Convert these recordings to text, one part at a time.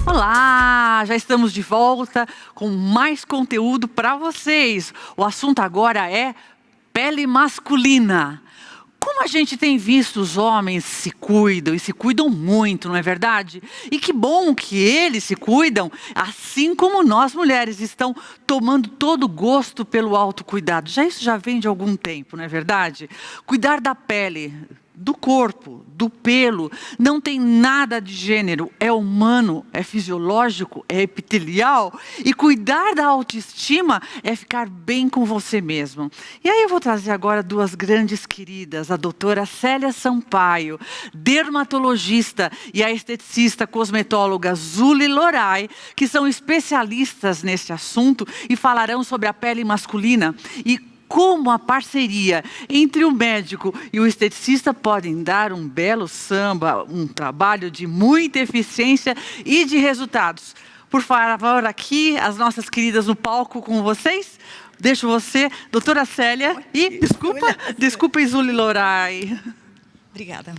Olá, já estamos de volta com mais conteúdo para vocês. O assunto agora é pele masculina. Como a gente tem visto os homens se cuidam e se cuidam muito, não é verdade? E que bom que eles se cuidam, assim como nós mulheres estão tomando todo o gosto pelo autocuidado. Isso já vem de algum tempo, não é verdade? Cuidar da pele, do corpo, do pelo, não tem nada de gênero, é humano, é fisiológico, é epitelial. E cuidar da autoestima é ficar bem com você mesmo. E aí eu vou trazer agora duas grandes queridas, a doutora Célia Sampaio, dermatologista, e a esteticista cosmetóloga Zuli Loray, que são especialistas nesse assunto e falarão sobre a pele masculina e como a parceria entre o médico e o esteticista podem dar um belo samba, um trabalho de muita eficiência e de resultados. Por favor, aqui, as nossas queridas no palco com vocês. Deixo você, doutora Célia, e desculpa Zuli Loray. Obrigada.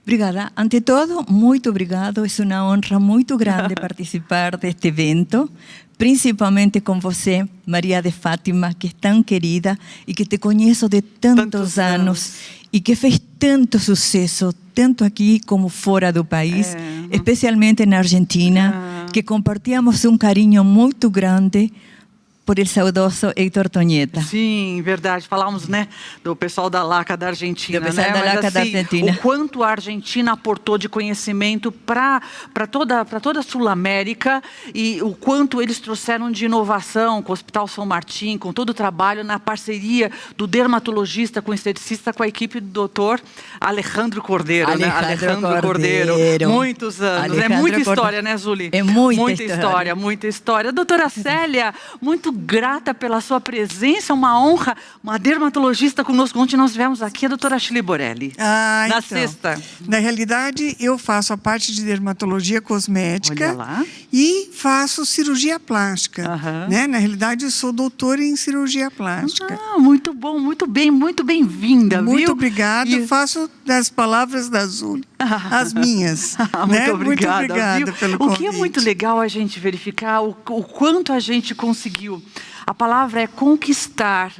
Obrigada. Ante todo, muito obrigado. É uma honra muito grande participar deste evento, principalmente com você, Maria de Fátima, que é tão querida e que te conheço de tantos anos e que fez tanto sucesso, tanto aqui como fora do país, especialmente na Argentina, que compartíamos um carinho muito grande por el saudoso Héctor Toñeta. Sim, verdade. Falamos, né, do pessoal da LACA da Argentina, do pessoal da LACA da Argentina. O quanto a Argentina aportou de conhecimento para toda a Sul-América e o quanto eles trouxeram de inovação com o Hospital São Martín, com todo o trabalho na parceria do dermatologista com o esteticista, com a equipe do doutor Alejandro Cordeiro. Alejandro Cordeiro. Muitos anos. É muita história, né, Zuli? É muita história. Muita história. Doutora Célia, muito grata pela sua presença, uma honra, uma dermatologista conosco. Ontem nós tivemos aqui a doutora Shirley Borelli, na sexta. Na realidade, eu faço a parte de dermatologia cosmética e faço cirurgia plástica. Né? Na realidade, eu sou doutora em cirurgia plástica. Muito bom, muito bem-vinda. Muito obrigada, e faço das palavras da Azul as minhas. Né? Muito obrigada pelo convite. O que é muito legal a gente verificar o quanto a gente conseguiu. A palavra é conquistar,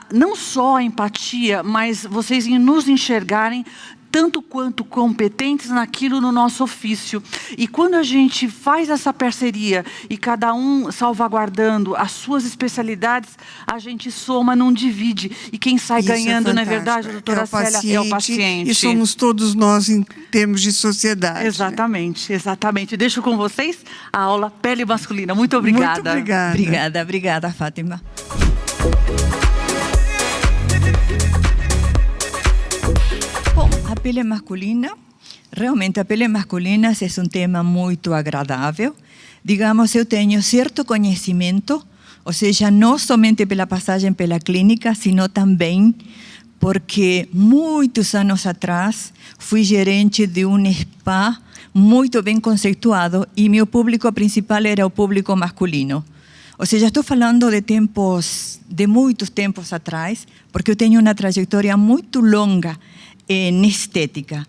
não só a empatia, mas vocês nos enxergarem tanto quanto competentes naquilo no nosso ofício. E quando a gente faz essa parceria e cada um salvaguardando as suas especialidades, a gente soma, não divide. E quem sai ganhando, não é verdade, doutora Célia? É o paciente. E somos todos nós em termos de sociedade. Exatamente, exatamente. Deixo com vocês a aula Pele Masculina. Muito obrigada. Muito obrigada, Fátima. A pele masculina, realmente a pele masculina é um tema muito agradável. Digamos, eu tenho certo conhecimento, ou seja, não somente pela passagem pela clínica, sino também porque muitos anos atrás fui gerente de um spa muito bem conceituado e meu público principal era o público masculino. Ou seja, estou falando de muitos tempos atrás, porque eu tenho uma trajetória muito longa em estética.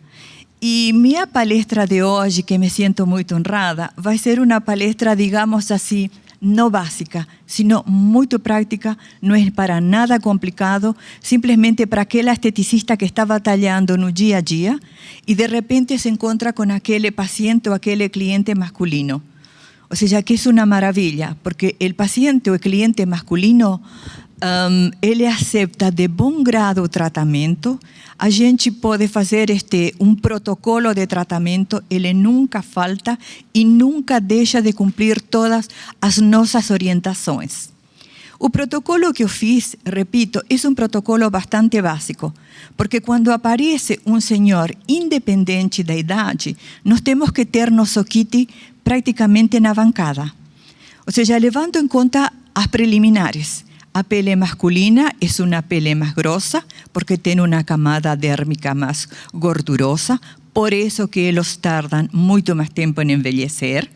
E minha palestra de hoje, que me sinto muito honrada, vai ser uma palestra, digamos assim, não básica, sino muito prática, não é para nada complicado, simplesmente para aquela esteticista que está batalhando no dia a dia e de repente se encontra com aquele paciente ou aquele cliente masculino. Ou seja, que é uma maravilha, porque o paciente ou o cliente masculino ele aceita de bom grado o tratamento, a gente pode fazer um protocolo de tratamento, ele nunca falta e nunca deixa de cumprir todas as nossas orientações. O protocolo que eu fiz, repito, é um protocolo bastante básico, porque quando aparece um senhor independente da idade, nós temos que ter nosso kit praticamente na bancada. Ou seja, levando em conta as preliminares. A pele masculina é uma pele mais grossa, porque tem uma camada dérmica mais gordurosa, por isso que eles tardam muito mais tempo em envelhecer.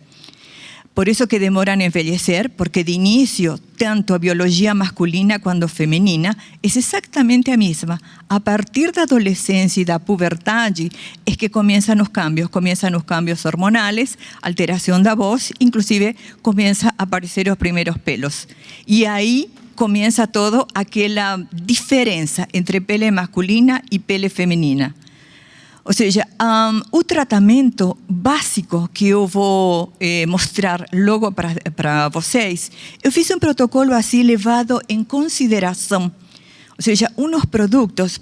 Por eso que demoran a envelhecer, porque de inicio, tanto a biologia masculina quanto feminina é exatamente a mesma. A partir da adolescência e da puberdade é que começam os cambios hormonais, alteração da voz, inclusive começa a aparecer os primeiros pelos. E aí começa todo aquela diferença entre pele masculina e pele feminina. Ou seja, o tratamento básico que eu vou mostrar logo para vocês, eu fiz um protocolo assim levado em consideração. Ou seja, uns produtos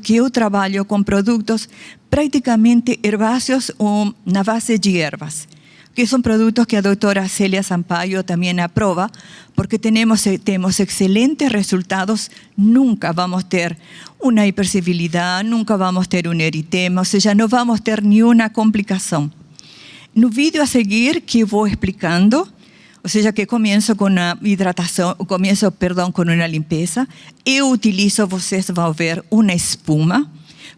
que eu trabalho com produtos praticamente herbáceos ou na base de ervas, que são produtos que a doutora Célia Sampaio também aprova, porque temos excelentes resultados, nunca vamos ter uma hipersensibilidade, nunca vamos ter um eritema, ou seja, não vamos ter nenhuma complicação. No vídeo a seguir, que eu vou explicando, ou seja, que começo com a hidratação, com uma limpeza, eu utilizo, vocês vão ver, uma espuma,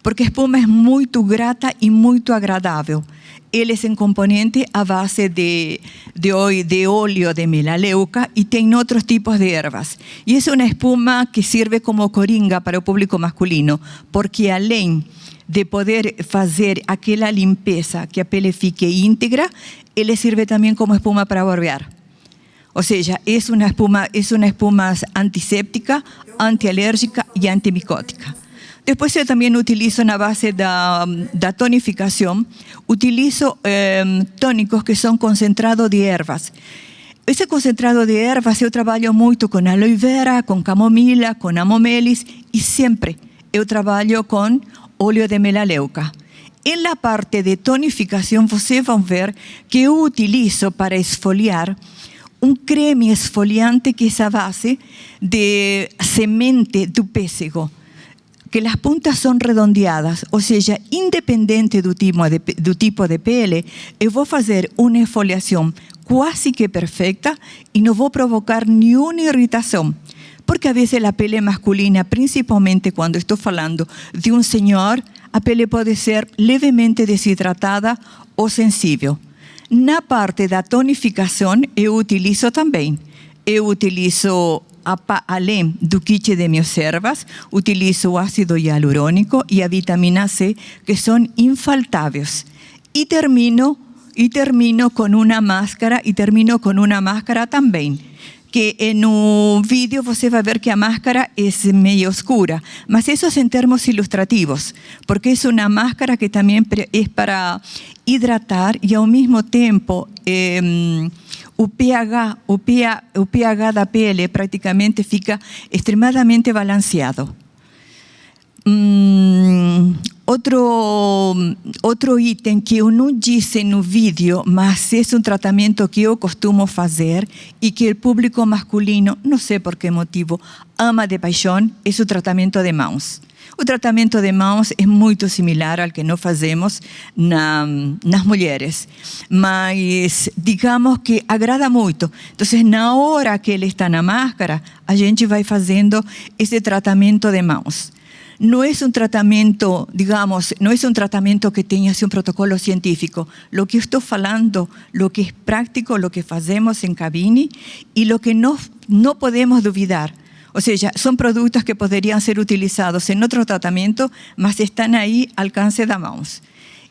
porque a espuma é muito grata e muito agradável. Ele é um componente à base de óleo de melaleuca e tem outros tipos de ervas. E é uma espuma que serve como coringa para o público masculino, porque além de poder fazer aquela limpeza, que a pele fique íntegra, ele serve também como espuma para barbear. Ou seja, é uma espuma antisséptica, antialérgica e antimicótica. Depois eu também utilizo na base da tonificação, utilizo tônicos que são concentrados de ervas. Esse concentrado de ervas eu trabalho muito com aloe vera, com camomila, com amomelis e sempre eu trabalho com óleo de melaleuca. Em la parte de tonificação, vocês vão ver que eu utilizo para esfoliar um creme esfoliante que é a base de semente do pêssego, que las puntas son redondeadas, ou seja, independente do tipo de pele, eu vou fazer uma esfoliação quase que perfeita e não vou provocar nenhuma irritação. Porque a vezes a pele masculina, principalmente quando estou falando de um senhor, a pele pode ser levemente desidratada ou sensível. Na parte da tonificação, eu utilizo também. Eu utilizo, além do kit de minhas ervas, utilizo o ácido hialurônico e a vitamina C, que são infaltáveis. E termino com uma máscara, também, que no vídeo você vai ver que a máscara é meio escura, mas isso é em termos ilustrativos, porque é uma máscara que também é para hidratar e ao mesmo tempo o pH da pele praticamente fica extremadamente balanceado. Outro item que eu não disse no vídeo, mas é um tratamento que eu costumo fazer e que o público masculino, não sei por que motivo, ama de paixão, é o tratamento de mãos. O tratamento de mãos é muito similar ao que nós fazemos nas mulheres, mas digamos que agrada muito. Então, na hora que ele está na máscara, a gente vai fazendo esse tratamento de mãos. Não é um tratamento, que tenha um protocolo científico. O que estou falando, o que é prático, o que fazemos em cabine e o que não podemos duvidar. Ou seja, são produtos que poderiam ser utilizados em outro tratamento, mas estão aí ao alcance das mãos.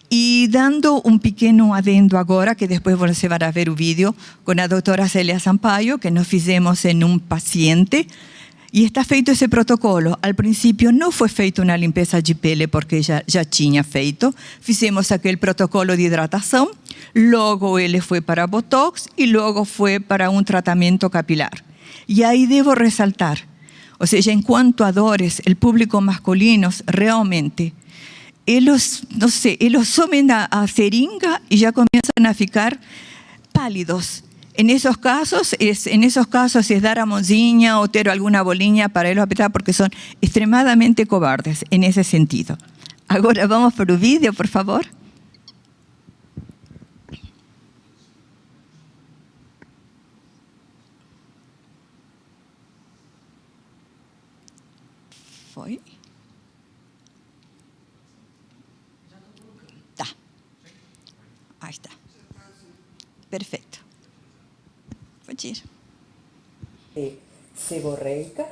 E dando um pequeno adendo agora, que depois você vai ver o vídeo com a doutora Célia Sampaio, que nós fizemos em um paciente, e está feito esse protocolo. Al princípio não foi feita uma limpeza de pele, porque já tinha feito. Fizemos aquele protocolo de hidratação, logo ele foi para Botox e logo foi para um tratamento capilar. E aí devo ressaltar, ou seja, enquanto a dores, o público masculino realmente, eles somem a seringa e já começam a ficar pálidos. En esos casos es dar a mãozinha o ter alguna bolinha para ellos apretar, porque son extremadamente cobardes en ese sentido. Ahora vamos para el vídeo, por favor. Foi? Tá. Ahí está. Perfecto. de seborreica,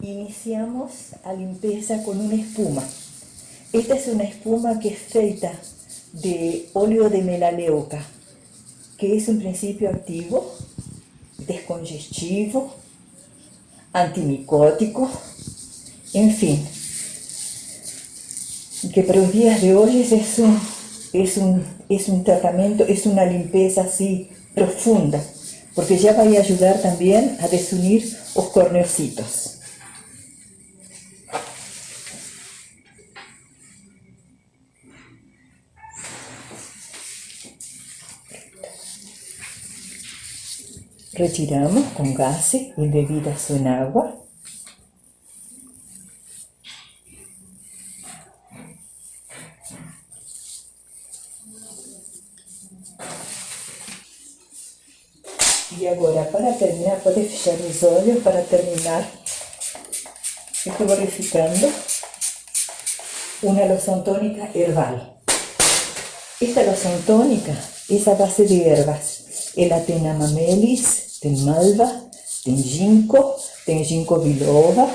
iniciamos a limpieza con una espuma. Esta es una espuma que es feita de óleo de melaleuca, que es un principio activo, descongestivo, antimicótico, en fin, que para los días de hoy es un tratamiento, es una limpieza así profunda, porque ya va a ayudar también a desunir los corneocitos. Retiramos con gases embebidas en agua. Y ahora, para terminar, puedes fechar los ojos para terminar. Estoy verificando una loción tónica herbal. Esta loción tónica es a base de hierbas. Ela tem amamelis, tem malva, tem ginkgo biloba.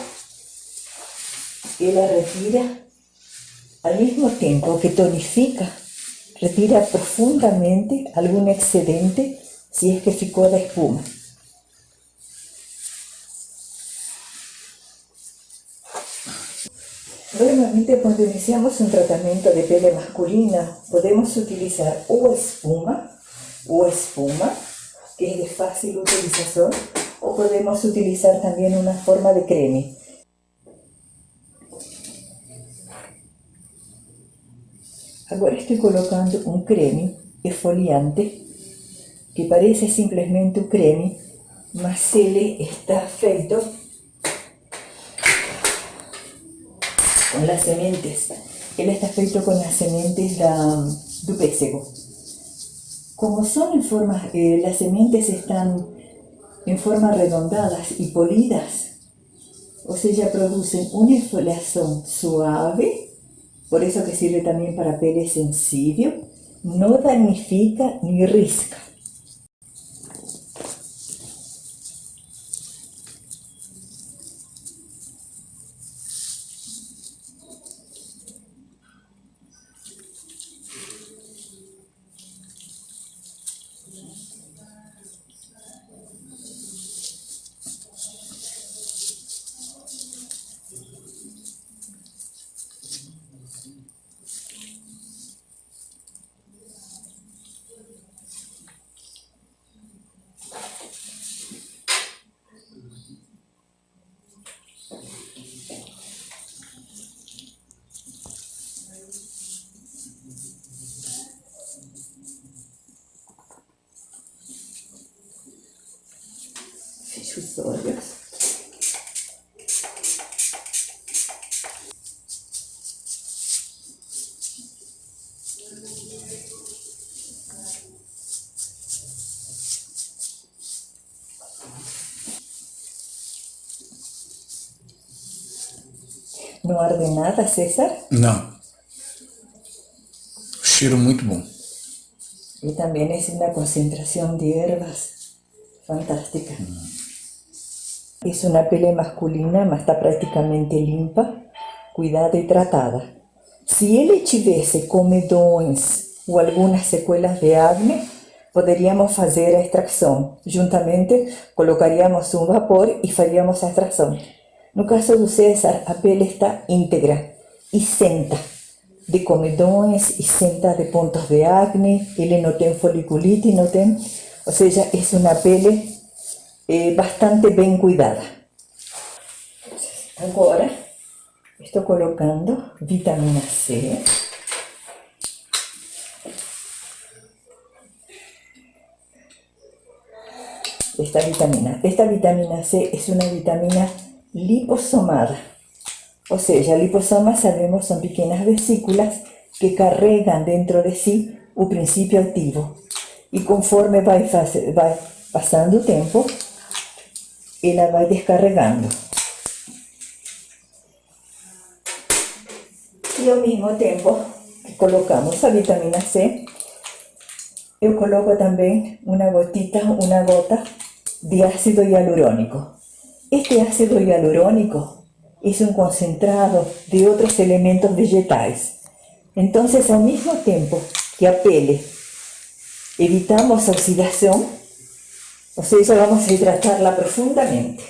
Ela retira, al mismo tiempo que tonifica, retira profundamente algún excedente si es que ficou da espuma. Normalmente cuando iniciamos un tratamiento de pele masculina podemos utilizar o espuma, que es de fácil utilización, o podemos utilizar también una forma de creme. Ahora estoy colocando un creme esfoliante que parece simplesmente un creme, mas ele está feito con las sementes. Él está feito con las sementes do pêssego. Como son las sementes están en forma redondadas y polidas, o sea, producen una exfoliación suave, por eso que sirve también para pele sensible, no damnifica ni risca. Feche os olhos. Não arde nada, César? Não. Cheiro muito bom. Y también es una concentración de hierbas fantástica. Es una pele masculina, mas está prácticamente limpa, cuidada y tratada. Si él tuviese comedões o algunas secuelas de acné, poderíamos fazer a extracción. Juntamente, colocaríamos un vapor y faríamos a extracción. No caso do César, a pele está íntegra, isenta de comedões, isenta de pontos de acné, ele não tem foliculite, não tem, ou seja, é uma pele bastante bem cuidada. Agora, estou colocando vitamina C. Esta vitamina C es una vitamina liposomada. O sea, liposomas, sabemos, son pequeñas vesículas que carregan dentro de sí un principio activo. Y conforme va pasando el tiempo, ella va descarregando. Y al mismo tiempo que colocamos a vitamina C, yo coloco también una gota de ácido hialurónico. Este ácido hialurónico es un concentrado de otros elementos vegetales. Entonces, al mismo tiempo que a pele evitamos oxidación, o sea, vamos a hidratarla profundamente.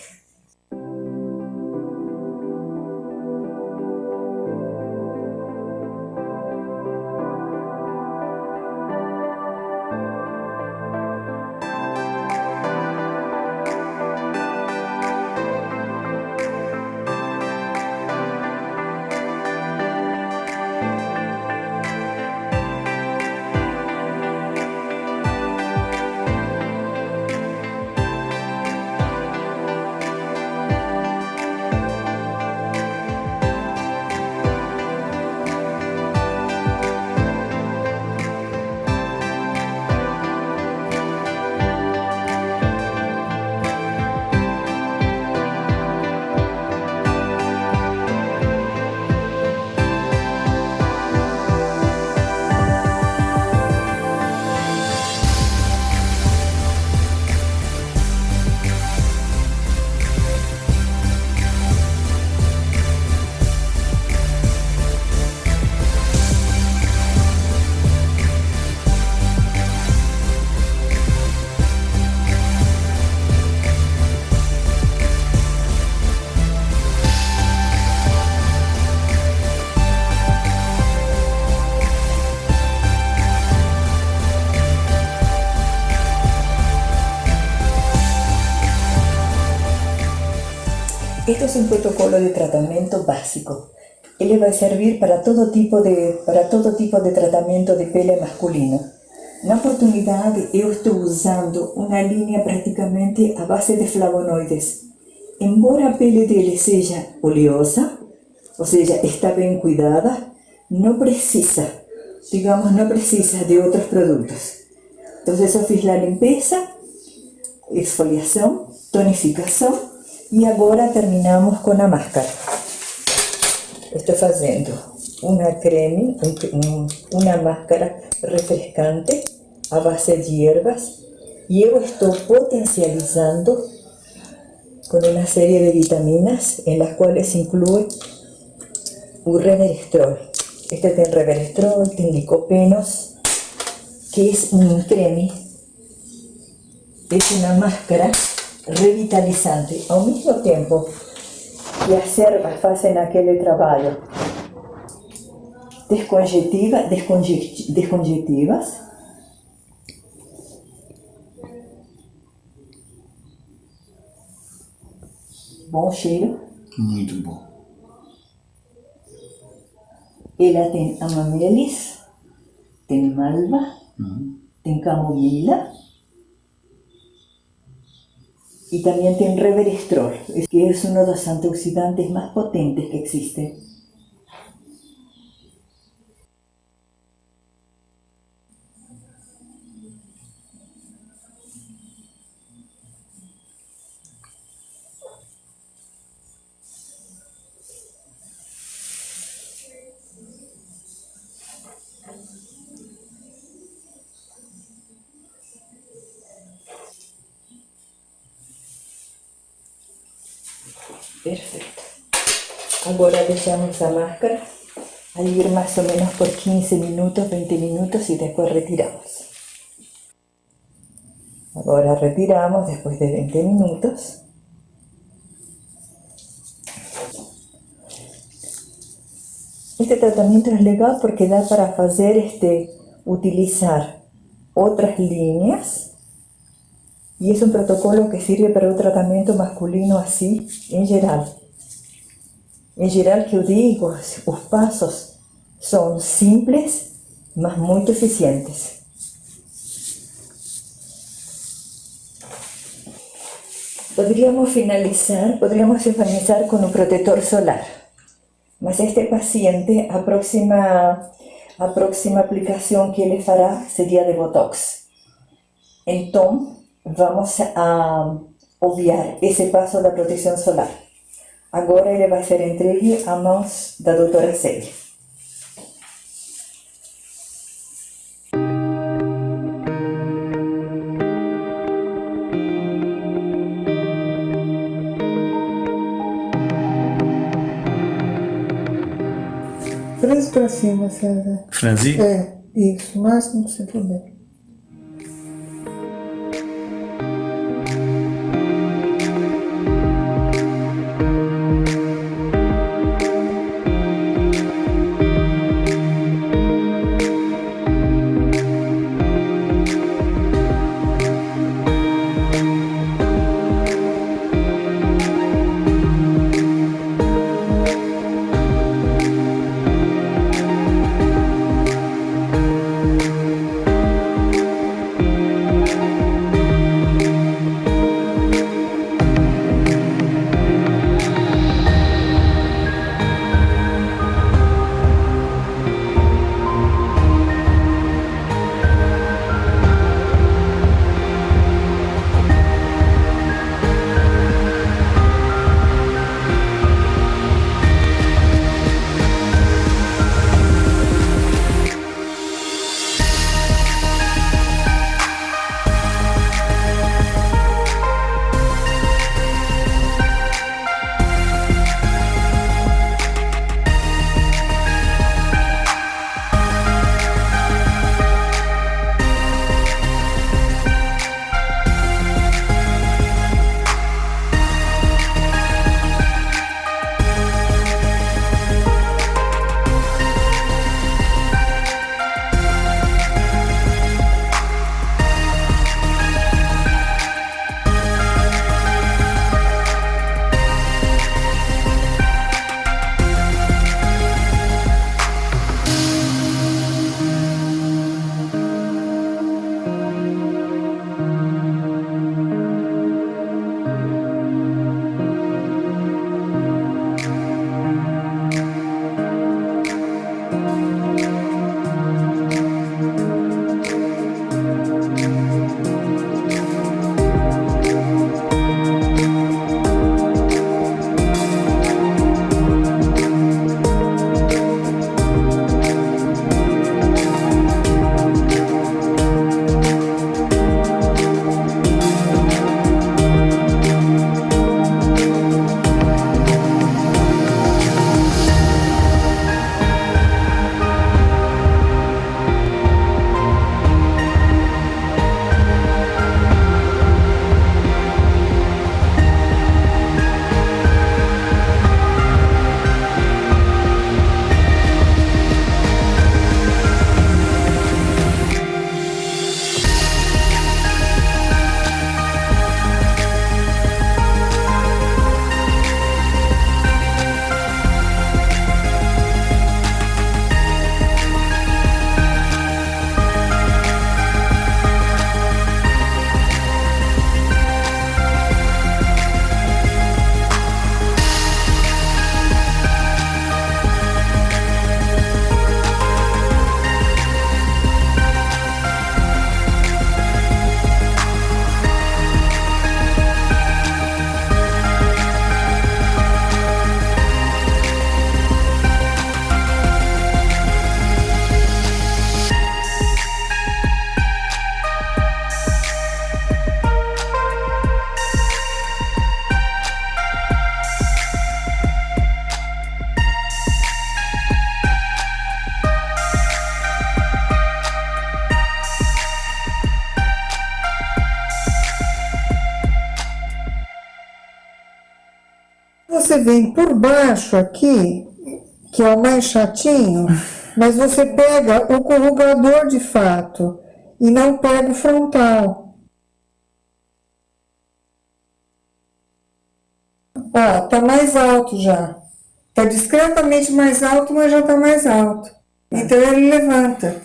Esto es un protocolo de tratamiento básico. Él va a servir para todo tipo de tratamento de pele masculino. Na oportunidade, eu estou usando uma linha praticamente a base de flavonoides. Embora a pele dele seja oleosa, ou seja, está bem cuidada, não precisa de outros produtos. Então, eu fiz a limpeza, esfoliação, tonificação, e agora terminamos com a máscara. Estou fazendo uma creme, uma máscara refrescante a base de ervas e eu estou potencializando com uma série de vitaminas, em las quais inclui o Resveratrol. Este tem Resveratrol, tem licopenos, que é um creme, é uma máscara revitalizante, ao mesmo tempo que as ervas fazem aquele trabalho descongestivas, bom cheiro. Muito bom. Ela tem amamelis, tem malva, tem camomila, y también tiene Resveratrol, que es uno de los antioxidantes más potentes que existen. Perfeito. Agora deixamos a máscara a ir mais ou menos por 15 minutos, 20 minutos e depois retiramos. Agora retiramos depois de 20 minutos. Este tratamento é legal porque dá para fazer utilizar outras linhas. Y es un protocolo que sirve para un tratamiento masculino así, en geral. En geral, que eu digo, os pasos son simples, mas muy eficientes. Podríamos finalizar con un protector solar. Mas este paciente, a próxima aplicación que ele fará sería de Botox. Entonces, vamos a obviar esse passo da proteção solar. Agora ele vai ser entregue a mãos da doutora Célia. Franze para cima, César. Franzi? É, isso, máximo que você puder. Você vem por baixo aqui, que é o mais chatinho, mas você pega o corrugador de fato e não pega o frontal. Ó, tá mais alto já. Tá discretamente mais alto, mas já tá mais alto. Então ele levanta.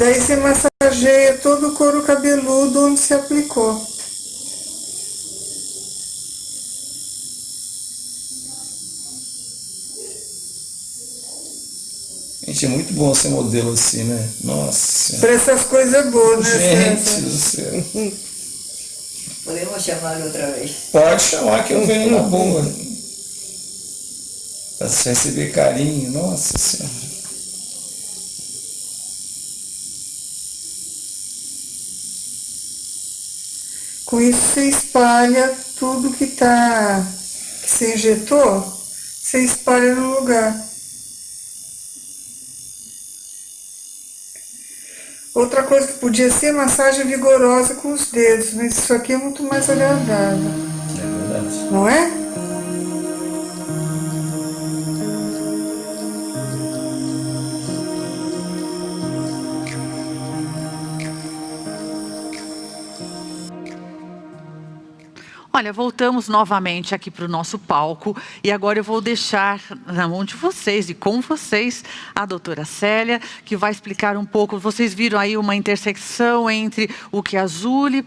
Daí você massageia todo o couro cabeludo onde se aplicou. Gente, é muito bom ser modelo assim, né? Nossa. Para essas coisas boas, né? Gente do céu. Podemos chamá-lo outra vez? Pode chamar que eu venho na boa. Para receber carinho, nossa senhora. Com isso você espalha tudo que você injetou, você espalha no lugar. Outra coisa que podia ser massagem vigorosa com os dedos, mas isso aqui é muito mais agradável. É verdade. Não é? Olha, voltamos novamente aqui para o nosso palco e agora eu vou deixar na mão de vocês e com vocês a doutora Célia, que vai explicar um pouco. Vocês viram aí uma intersecção entre o que a Zuli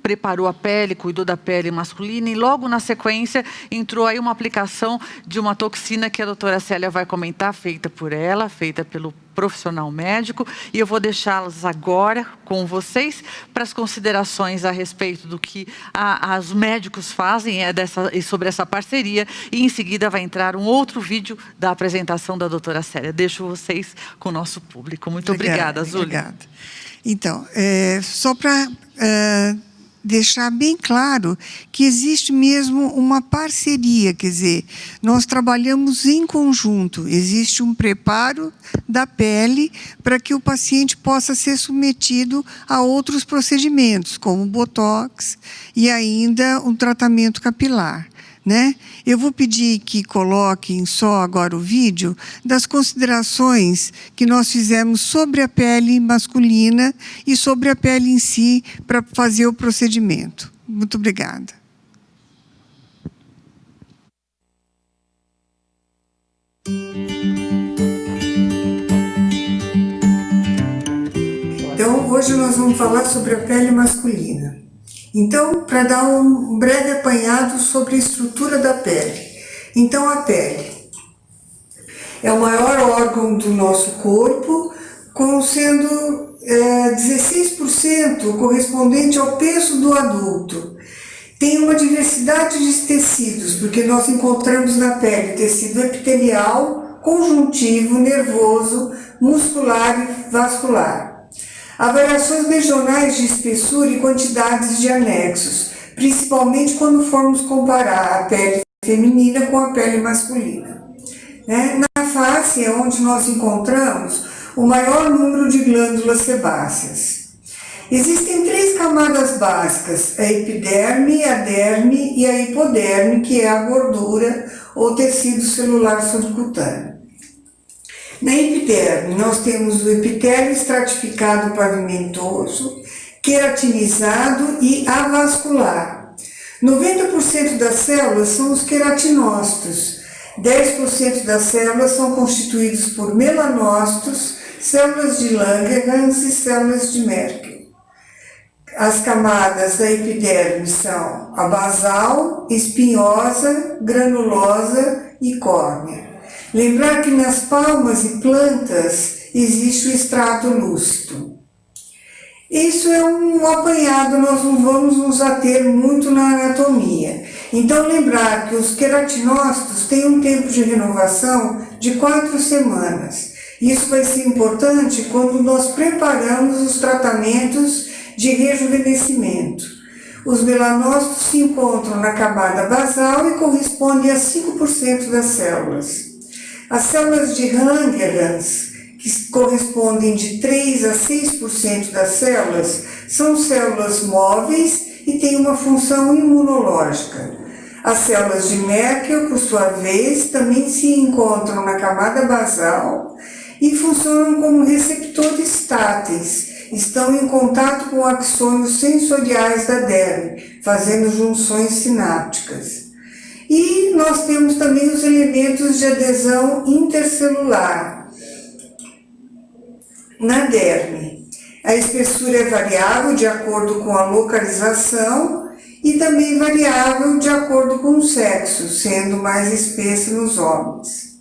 preparou a pele, cuidou da pele masculina e logo na sequência entrou aí uma aplicação de uma toxina que a doutora Célia vai comentar, feita por ela, feita pelo profissional médico, e eu vou deixá-las agora com vocês para as considerações a respeito do que os médicos fazem sobre essa parceria, e em seguida vai entrar um outro vídeo da apresentação da doutora Célia. Deixo vocês com o nosso público. Muito obrigada, Zuli. Obrigada. Então, só para deixar bem claro que existe mesmo uma parceria, quer dizer, nós trabalhamos em conjunto, existe um preparo da pele para que o paciente possa ser submetido a outros procedimentos, como botox e ainda um tratamento capilar. Né? Eu vou pedir que coloquem só agora o vídeo das considerações que nós fizemos sobre a pele masculina e sobre a pele em si para fazer o procedimento. Muito obrigada. Então, hoje nós vamos falar sobre a pele masculina. Então, para dar um breve apanhado sobre a estrutura da pele. Então, a pele é o maior órgão do nosso corpo, sendo 16% correspondente ao peso do adulto. Tem uma diversidade de tecidos, porque nós encontramos na pele tecido epitelial, conjuntivo, nervoso, muscular e vascular. Há variações regionais de espessura e quantidades de anexos, principalmente quando formos comparar a pele feminina com a pele masculina. Na face é onde nós encontramos o maior número de glândulas sebáceas. Existem 3 camadas básicas, a epiderme, a derme e a hipoderme, que é a gordura ou tecido celular subcutâneo. Na epiderme, nós temos o epitélio estratificado pavimentoso, queratinizado e avascular. 90% das células são os queratinócitos, 10% das células são constituídos por melanócitos, células de Langerhans e células de Merkel. As camadas da epiderme são a basal, espinhosa, granulosa e córnea. Lembrar que nas palmas e plantas existe o estrato lúcido. Isso é um apanhado, nós não vamos nos ater muito na anatomia. Então, lembrar que os queratinócitos têm um tempo de renovação de 4 semanas. Isso vai ser importante quando nós preparamos os tratamentos de rejuvenescimento. Os melanócitos se encontram na camada basal e correspondem a 5% das células. As células de Langerhans, que correspondem de 3 a 6% das células, são células móveis e têm uma função imunológica. As células de Merkel, por sua vez, também se encontram na camada basal e funcionam como receptores táteis. Estão em contato com axônios sensoriais da derme, fazendo junções sinápticas. E nós temos também os elementos de adesão intercelular na derme. A espessura é variável de acordo com a localização e também variável de acordo com o sexo, sendo mais espessa nos homens.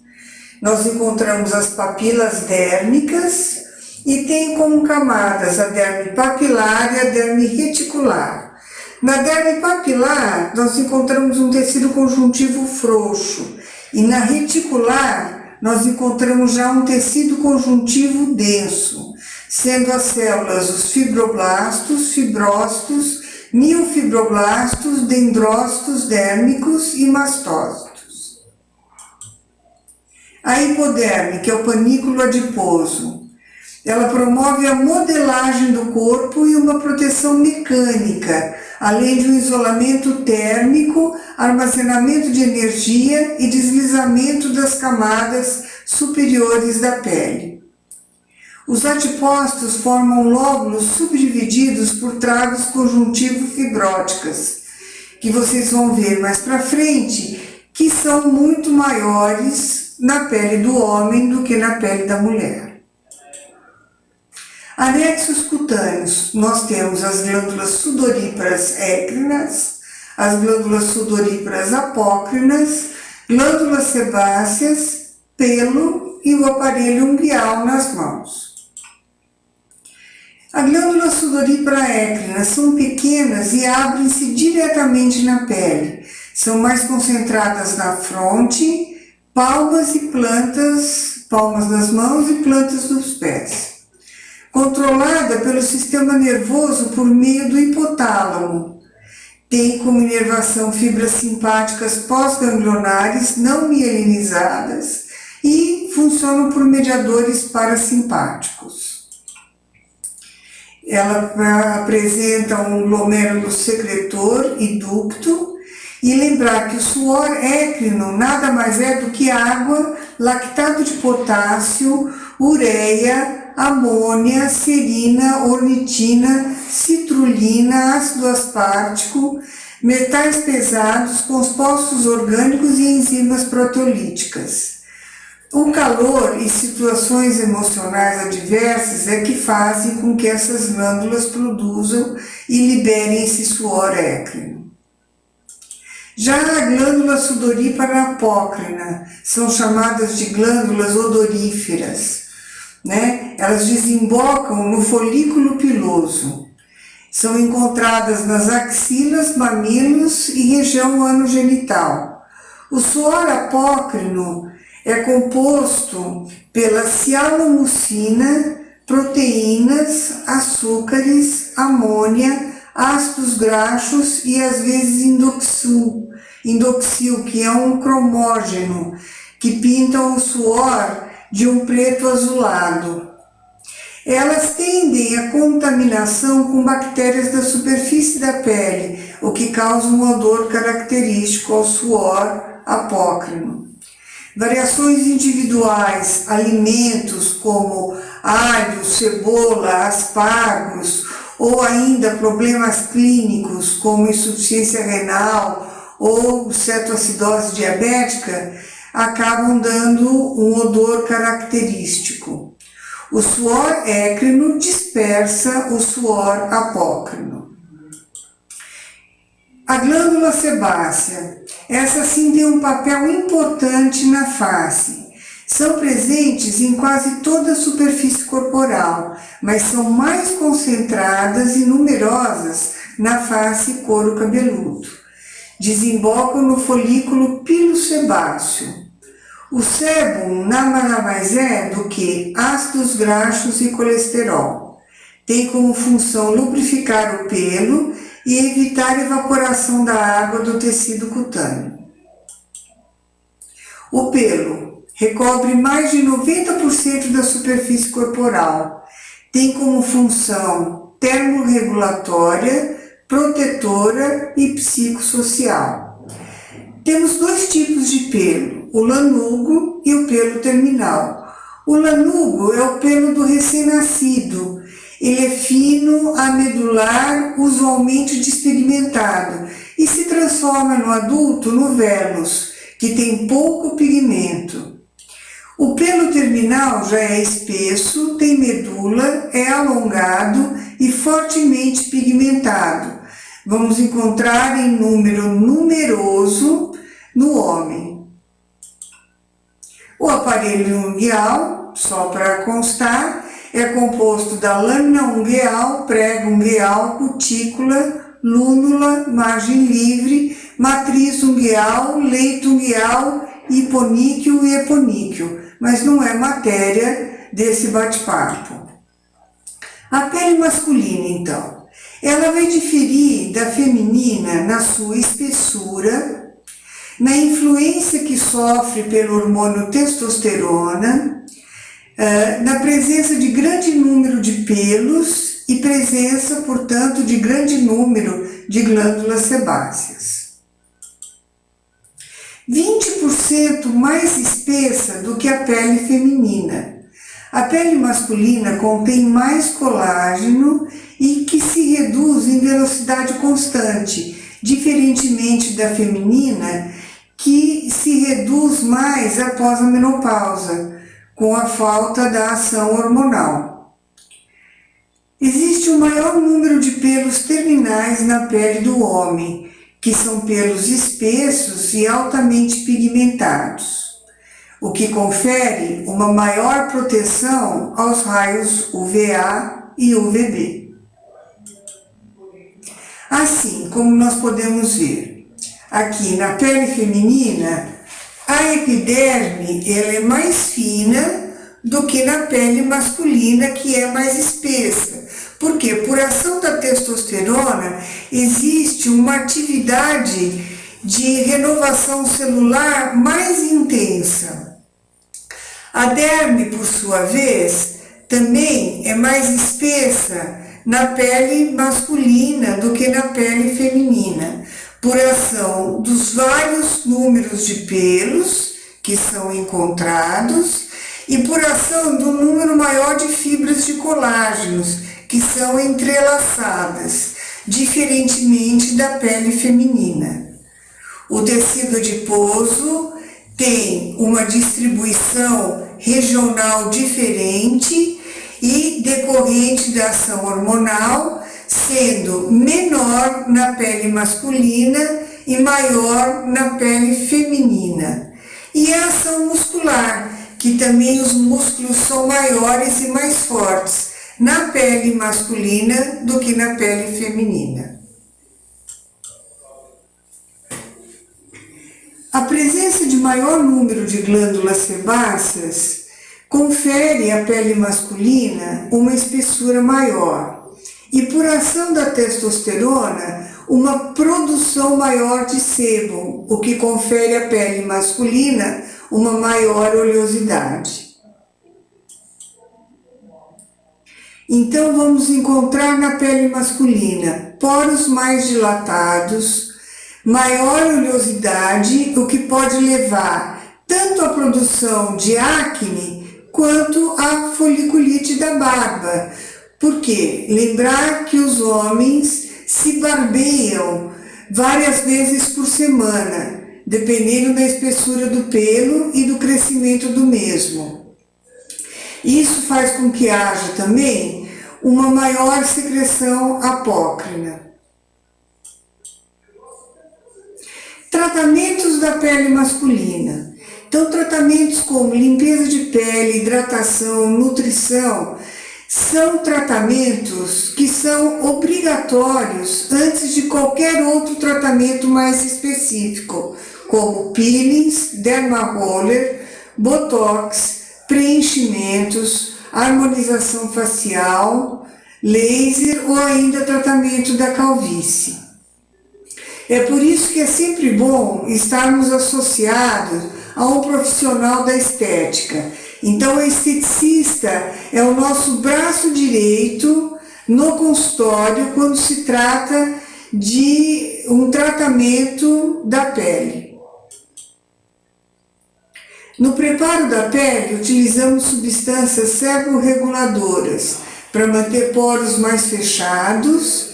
Nós encontramos as papilas dérmicas e tem como camadas a derme papilar e a derme reticular. Na derme papilar, nós encontramos um tecido conjuntivo frouxo e na reticular, nós encontramos já um tecido conjuntivo denso, sendo as células os fibroblastos, fibrócitos, miofibroblastos, dendrócitos dérmicos e mastócitos. A hipoderme, que é o panículo adiposo, ela promove a modelagem do corpo e uma proteção mecânica, além de um isolamento térmico, armazenamento de energia e deslizamento das camadas superiores da pele. Os adipócitos formam lóbulos subdivididos por tragos conjuntivo-fibróticas, que vocês vão ver mais para frente, que são muito maiores na pele do homem do que na pele da mulher. Anexos cutâneos, nós temos as glândulas sudoríparas écrinas, as glândulas sudoríparas apócrinas, glândulas sebáceas, pelo e o aparelho umbial nas mãos. A glândula sudorípara écrina são pequenas e abrem-se diretamente na pele. São mais concentradas na fronte, palmas e plantas, palmas das mãos e plantas dos pés. Controlada pelo sistema nervoso por meio do hipotálamo. Tem como inervação fibras simpáticas pós-ganglionares não mielinizadas e funcionam por mediadores parasimpáticos. Ela apresenta um glomérulo secretor e ducto, e lembrar que o suor écrino nada mais é do que água, lactato de potássio, ureia, amônia, serina, ornitina, citrulina, ácido aspartico, metais pesados, compostos orgânicos e enzimas proteolíticas. O calor e situações emocionais adversas é que fazem com que essas glândulas produzam e liberem esse suor écrino. Já a glândula sudorípara apócrina são chamadas de glândulas odoríferas, né? Elas desembocam no folículo piloso. São encontradas nas axilas, mamilos e região anogenital. O suor apócrino é composto pela cianomucina, proteínas, açúcares, amônia, ácidos graxos e às vezes indoxil, que é um cromógeno, que pintam o suor de um preto azulado. Elas tendem à contaminação com bactérias da superfície da pele, o que causa um odor característico ao suor apócrino. Variações individuais, alimentos como alho, cebola, aspargos, ou ainda problemas clínicos como insuficiência renal ou cetoacidose diabética, acabam dando um odor característico. O suor écrino dispersa o suor apócrino. A glândula sebácea, essa sim tem um papel importante na face. São presentes em quase toda a superfície corporal, mas são mais concentradas e numerosas na face e couro cabeludo. Desembocam no folículo pilosebáceo. O sébum nada mais é do que ácidos graxos e colesterol. Tem como função lubrificar o pelo e evitar a evaporação da água do tecido cutâneo. O pelo recobre mais de 90% da superfície corporal. Tem como função termorregulatória, protetora e psicossocial. Temos dois tipos de pelo, o lanugo e o pelo terminal. O lanugo é o pelo do recém-nascido. Ele é fino, amedular, usualmente despigmentado, e se transforma no adulto no vélus, que tem pouco pigmento. O pelo terminal já é espesso, tem medula, é alongado e fortemente pigmentado. Vamos encontrar em número numeroso no homem. O aparelho ungueal, só para constar, é composto da lâmina ungueal, prego ungueal, cutícula, lúnula, margem livre, matriz ungueal, leito ungueal, hiponíquio e eponíquio, mas não é matéria desse bate-papo. A pele masculina, então, ela vai diferir da feminina na sua espessura, na influência que sofre pelo hormônio testosterona, na presença de grande número de pelos e presença, portanto, de grande número de glândulas sebáceas. 20% mais espessa do que a pele feminina. A pele masculina contém mais colágeno e que se reduz em velocidade constante, diferentemente da feminina, que se reduz mais após a menopausa, com a falta da ação hormonal. Existe um maior número de pelos terminais na pele do homem, que são pelos espessos e altamente pigmentados, o que confere uma maior proteção aos raios UVA e UVB. Assim como nós podemos ver, aqui na pele feminina, a epiderme ela é mais fina do que na pele masculina, que é mais espessa. Porque por ação da testosterona existe uma atividade de renovação celular mais intensa. A derme, por sua vez, também é mais espessa na pele masculina do que na pele feminina, por ação dos vários números de pelos que são encontrados e por ação do número maior de fibras de colágenos que são entrelaçadas, diferentemente da pele feminina. O tecido adiposo tem uma distribuição regional diferente e decorrente da ação hormonal, sendo menor na pele masculina e maior na pele feminina. E a ação muscular, que também os músculos são maiores e mais fortes na pele masculina do que na pele feminina. A presença de maior número de glândulas sebáceas confere à pele masculina uma espessura maior e, por ação da testosterona, uma produção maior de sebo, o que confere à pele masculina uma maior oleosidade. Então, vamos encontrar na pele masculina poros mais dilatados, maior oleosidade, o que pode levar tanto à produção de acne quanto à foliculite da barba. Por quê? Lembrar que os homens se barbeiam várias vezes por semana, dependendo da espessura do pelo e do crescimento do mesmo. Isso faz com que haja também uma maior secreção apócrina. Tratamentos da pele masculina. Então, tratamentos como limpeza de pele, hidratação, nutrição, são tratamentos que são obrigatórios antes de qualquer outro tratamento mais específico, como peelings, dermaroller, botox, preenchimentos, harmonização facial, laser ou ainda tratamento da calvície. É por isso que é sempre bom estarmos associados a um profissional da estética. Então, o esteticista é o nosso braço direito no consultório quando se trata de um tratamento da pele. No preparo da pele, utilizamos substâncias seborreguladoras para manter poros mais fechados,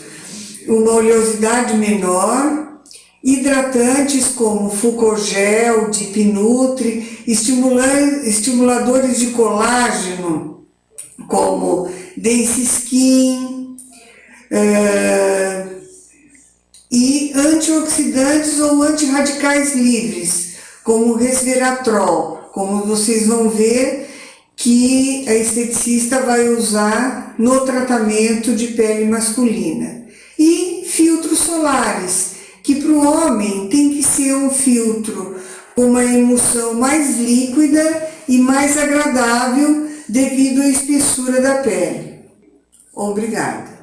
uma oleosidade menor, hidratantes como Fucogel, Dipnutri estimuladores de colágeno, como Dense Skin, e antioxidantes ou antirradicais livres, como o resveratrol, como vocês vão ver que a esteticista vai usar no tratamento de pele masculina. E filtros solares, que para o homem tem que ser um filtro com uma emulsão mais líquida e mais agradável devido à espessura da pele. Obrigada.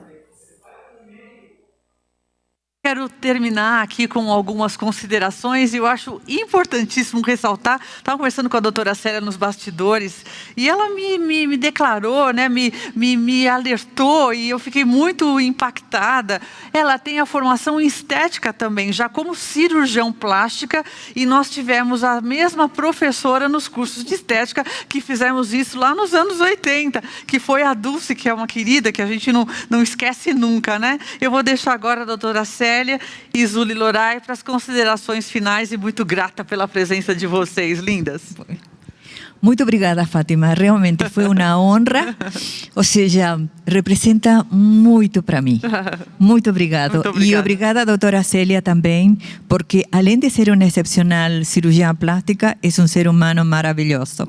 Quero terminar aqui com algumas considerações e eu acho importantíssimo ressaltar. Estava conversando com a doutora Célia nos bastidores e ela me declarou, né, me alertou e eu fiquei muito impactada. Ela tem a formação em estética também, já como cirurgião plástica, e nós tivemos a mesma professora nos cursos de estética que fizemos isso lá nos anos 80, que foi a Dulce, que é uma querida, que a gente não esquece nunca, né? Eu vou deixar agora a doutora Célia e Zuli Loray para as considerações finais e muito grata pela presença de vocês, lindas. Muito obrigada, Fátima. Realmente foi uma honra. Ou seja, representa muito para mim. Muito obrigado. Muito obrigada. E obrigada, doutora Célia, também, porque além de ser uma excepcional cirurgiã plástica, é um ser humano maravilhoso.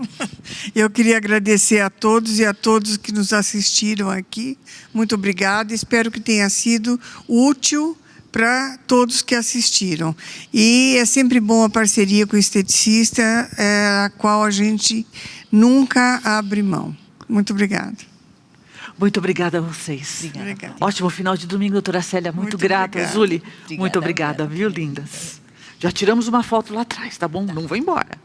Eu queria agradecer a todos e a todos que nos assistiram aqui. Muito obrigada. Espero que tenha sido útil para todos que assistiram. E é sempre bom a parceria com o esteticista, a qual a gente nunca abre mão. Muito obrigada. Muito obrigada a vocês. Obrigada. Ótimo final de domingo, doutora Célia. Muito grata. obrigada. Zuli, Obrigada, muito obrigada, viu, lindas? Já tiramos uma foto lá atrás, tá bom? Não vou embora.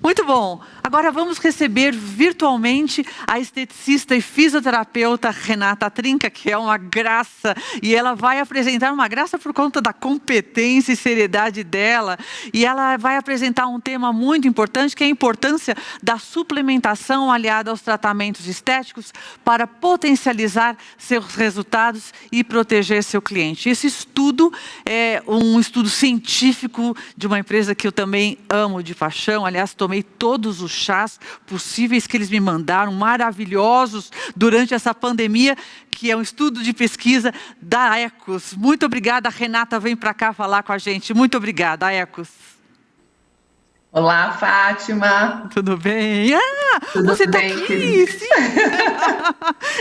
Muito bom. Agora vamos receber virtualmente a esteticista e fisioterapeuta Renata Trinca, que é uma graça, e ela vai apresentar uma graça por conta da competência e seriedade dela, e ela vai apresentar um tema muito importante, que é a importância da suplementação aliada aos tratamentos estéticos para potencializar seus resultados e proteger seu cliente. Esse estudo é um estudo científico de uma empresa que eu também amo de paixão. Aliás, tomei todos os chás possíveis que eles me mandaram, maravilhosos, durante essa pandemia, que é um estudo de pesquisa da Ecos. Muito obrigada, Renata, vem para cá falar com a gente. Muito obrigada, Ecos. Olá, Fátima. Tudo bem? Tudo Você está bem, aqui, querida? sim.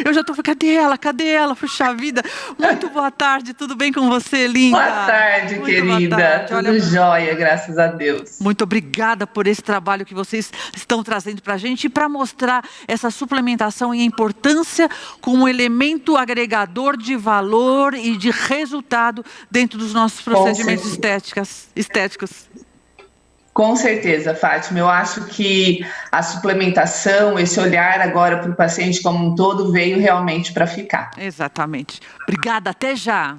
Eu já estou, cadê ela? Cadê ela? Puxa vida. Muito boa tarde, tudo bem com você, linda? Boa tarde, Muito querida. boa tarde. Tudo Olha, jóia, graças a Deus. muito obrigada por esse trabalho que vocês estão trazendo para a gente e para mostrar essa suplementação e a importância como elemento agregador de valor e de resultado dentro dos nossos procedimentos estéticos. Com certeza, Fátima. Eu acho que a suplementação, esse olhar agora para o paciente como um todo, veio realmente para ficar. Exatamente. Obrigada, até já.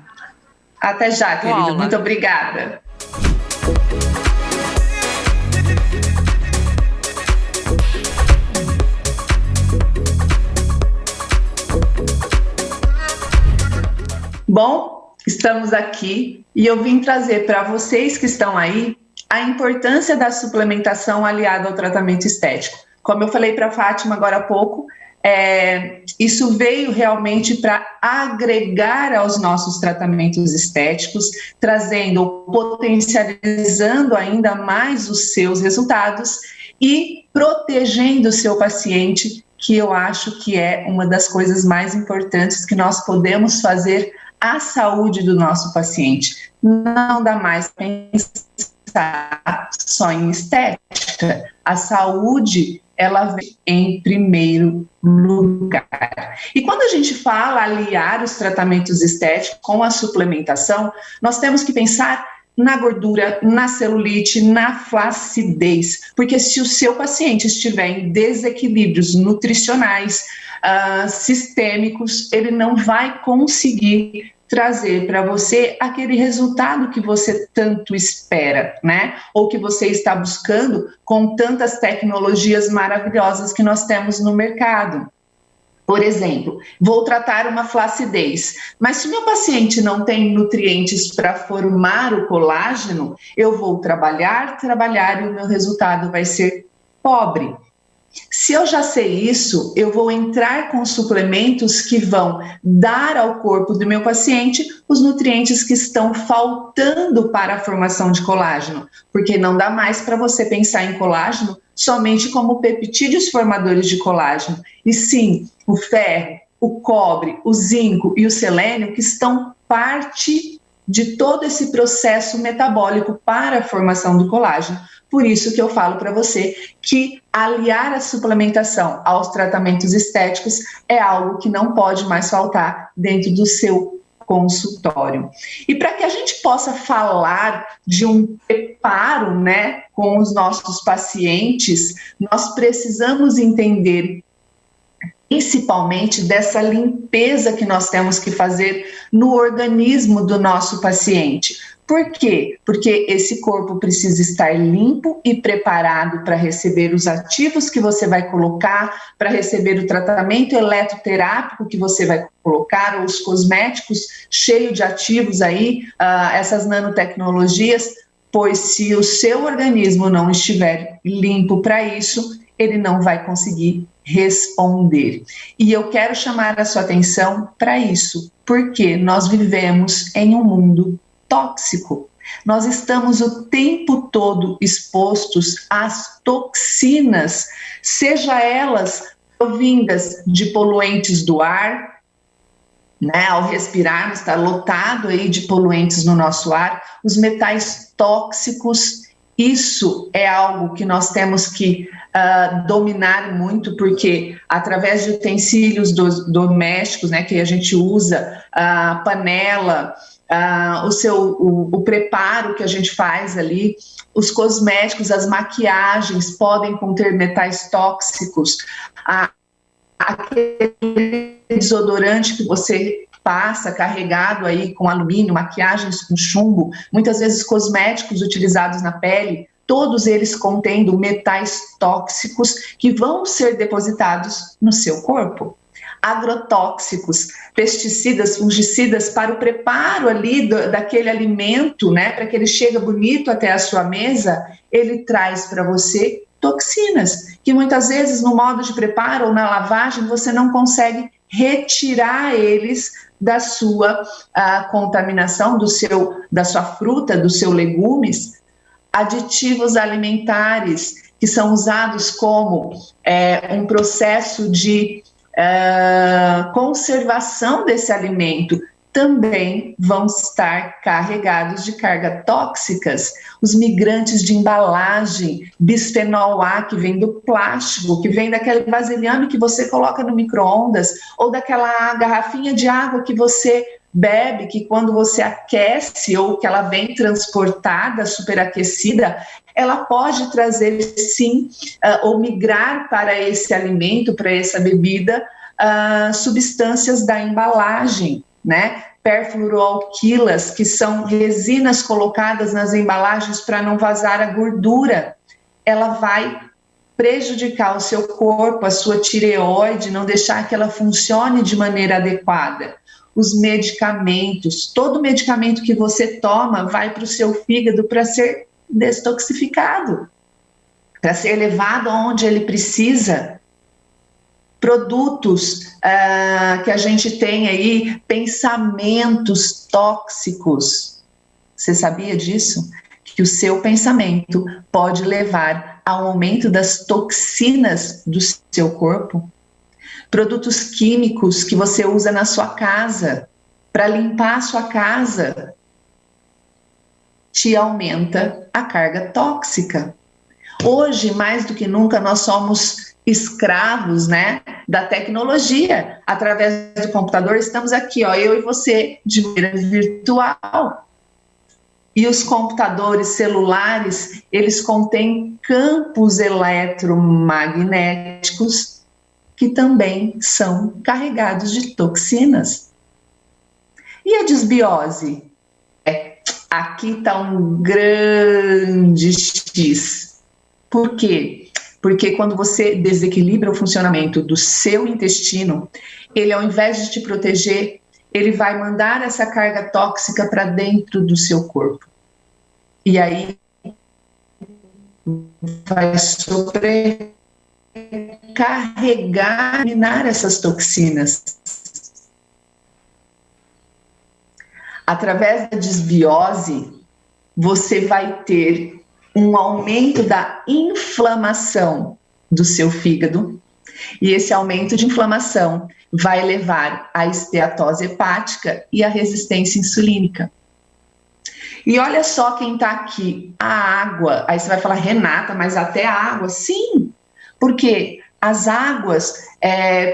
Até já, querida. Paula. Muito obrigada. Bom, estamos aqui e eu vim trazer para vocês que estão aí a importância da suplementação aliada ao tratamento estético. Como eu falei para a Fátima agora há pouco, isso veio realmente para agregar aos nossos tratamentos estéticos, trazendo, potencializando ainda mais os seus resultados e protegendo o seu paciente, que eu acho que é uma das coisas mais importantes que nós podemos fazer à saúde do nosso paciente. Não dá mais para pensar só em estética. A saúde, ela vem em primeiro lugar. E quando a gente fala aliar os tratamentos estéticos com a suplementação, nós temos que pensar na gordura, na celulite, na flacidez, porque se o seu paciente estiver em desequilíbrios nutricionais, sistêmicos, ele não vai conseguir trazer para você aquele resultado que você tanto espera, né? Ou que você está buscando com tantas tecnologias maravilhosas que nós temos no mercado. Por exemplo, vou tratar uma flacidez, mas se meu paciente não tem nutrientes para formar o colágeno, eu vou trabalhar e o meu resultado vai ser pobre. Se eu já sei isso, eu vou entrar com suplementos que vão dar ao corpo do meu paciente os nutrientes que estão faltando para a formação de colágeno, porque não dá mais para você pensar em colágeno somente como peptídeos formadores de colágeno, e sim o ferro, o cobre, o zinco e o selênio que estão parte de todo esse processo metabólico para a formação do colágeno. Por isso que eu falo para você que aliar a suplementação aos tratamentos estéticos é algo que não pode mais faltar dentro do seu consultório. E para que a gente possa falar de um preparo, né, com os nossos pacientes, nós precisamos entender principalmente dessa limpeza que nós temos que fazer no organismo do nosso paciente. Por quê? Porque esse corpo precisa estar limpo e preparado para receber os ativos que você vai colocar, para receber o tratamento eletroterápico que você vai colocar, ou os cosméticos cheios de ativos aí, essas nanotecnologias, pois se o seu organismo não estiver limpo para isso, ele não vai conseguir responder. E eu quero chamar a sua atenção para isso, porque nós vivemos em um mundo tóxico. Nós estamos o tempo todo expostos às toxinas, seja elas provindas de poluentes do ar, né, ao respirarmos, está lotado aí de poluentes no nosso ar, os metais tóxicos. Isso é algo que nós temos que dominar muito, porque através de utensílios domésticos, né, que a gente usa, panela, o preparo que a gente faz ali, os cosméticos, as maquiagens podem conter metais tóxicos, aquele desodorante que você passa carregado aí com alumínio, maquiagens com chumbo, muitas vezes cosméticos utilizados na pele, todos eles contendo metais tóxicos que vão ser depositados no seu corpo. Agrotóxicos, pesticidas, fungicidas para o preparo ali daquele alimento, né, para que ele chegue bonito até a sua mesa, ele traz para você toxinas, que muitas vezes no modo de preparo ou na lavagem você não consegue retirar eles da sua contaminação, da sua fruta, dos seus legumes. Aditivos alimentares que são usados como um processo de conservação desse alimento também vão estar carregados de cargas tóxicas. Os migrantes de embalagem, bisfenol A, que vem do plástico, que vem daquele vasilhame que você coloca no micro-ondas, ou daquela garrafinha de água que você bebe, que quando você aquece ou que ela vem transportada, superaquecida, ela pode trazer sim, ou migrar para esse alimento, para essa bebida, substâncias da embalagem, né? Perfluoroalquilas, que são resinas colocadas nas embalagens para não vazar a gordura. Ela vai prejudicar o seu corpo, a sua tireoide, não deixar que ela funcione de maneira adequada. Os medicamentos, todo medicamento que você toma vai para o seu fígado para ser destoxificado, para ser levado aonde ele precisa. Produtos que a gente tem aí, pensamentos tóxicos. Você sabia disso? Que o seu pensamento pode levar ao aumento das toxinas do seu corpo. Produtos químicos que você usa na sua casa, para limpar a sua casa, te aumenta a carga tóxica. Hoje, mais do que nunca, nós somos escravos, né, da tecnologia. Através do computador, estamos aqui, ó, eu e você, de maneira virtual. E os computadores celulares, eles contêm campos eletromagnéticos que também são carregados de toxinas. E a desbiose? Aqui está um grande X. Por quê? Porque quando você desequilibra o funcionamento do seu intestino, ele, ao invés de te proteger, ele vai mandar essa carga tóxica para dentro do seu corpo. E aí vai sobrecarregar, eliminar essas toxinas. Através da desbiose, você vai ter um aumento da inflamação do seu fígado, e esse aumento de inflamação vai levar à esteatose hepática e à resistência insulínica. E olha só quem está aqui, a água. Aí você vai falar, Renata, mas até a água? Sim, porque as águas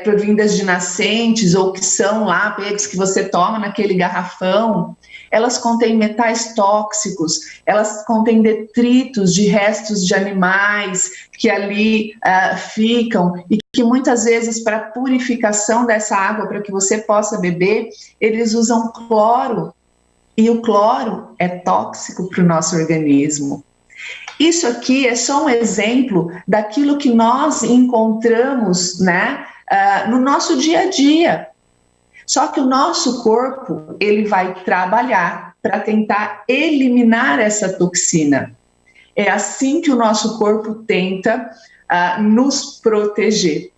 provindas de nascentes ou que são lá pegos que você toma naquele garrafão, elas contêm metais tóxicos, elas contêm detritos de restos de animais que ali ficam e que muitas vezes para a purificação dessa água, para que você possa beber, eles usam cloro. E o cloro é tóxico para o nosso organismo. Isso aqui é só um exemplo daquilo que nós encontramos, né, no nosso dia a dia. Só que o nosso corpo, ele vai trabalhar para tentar eliminar essa toxina. É assim que o nosso corpo tenta nos proteger.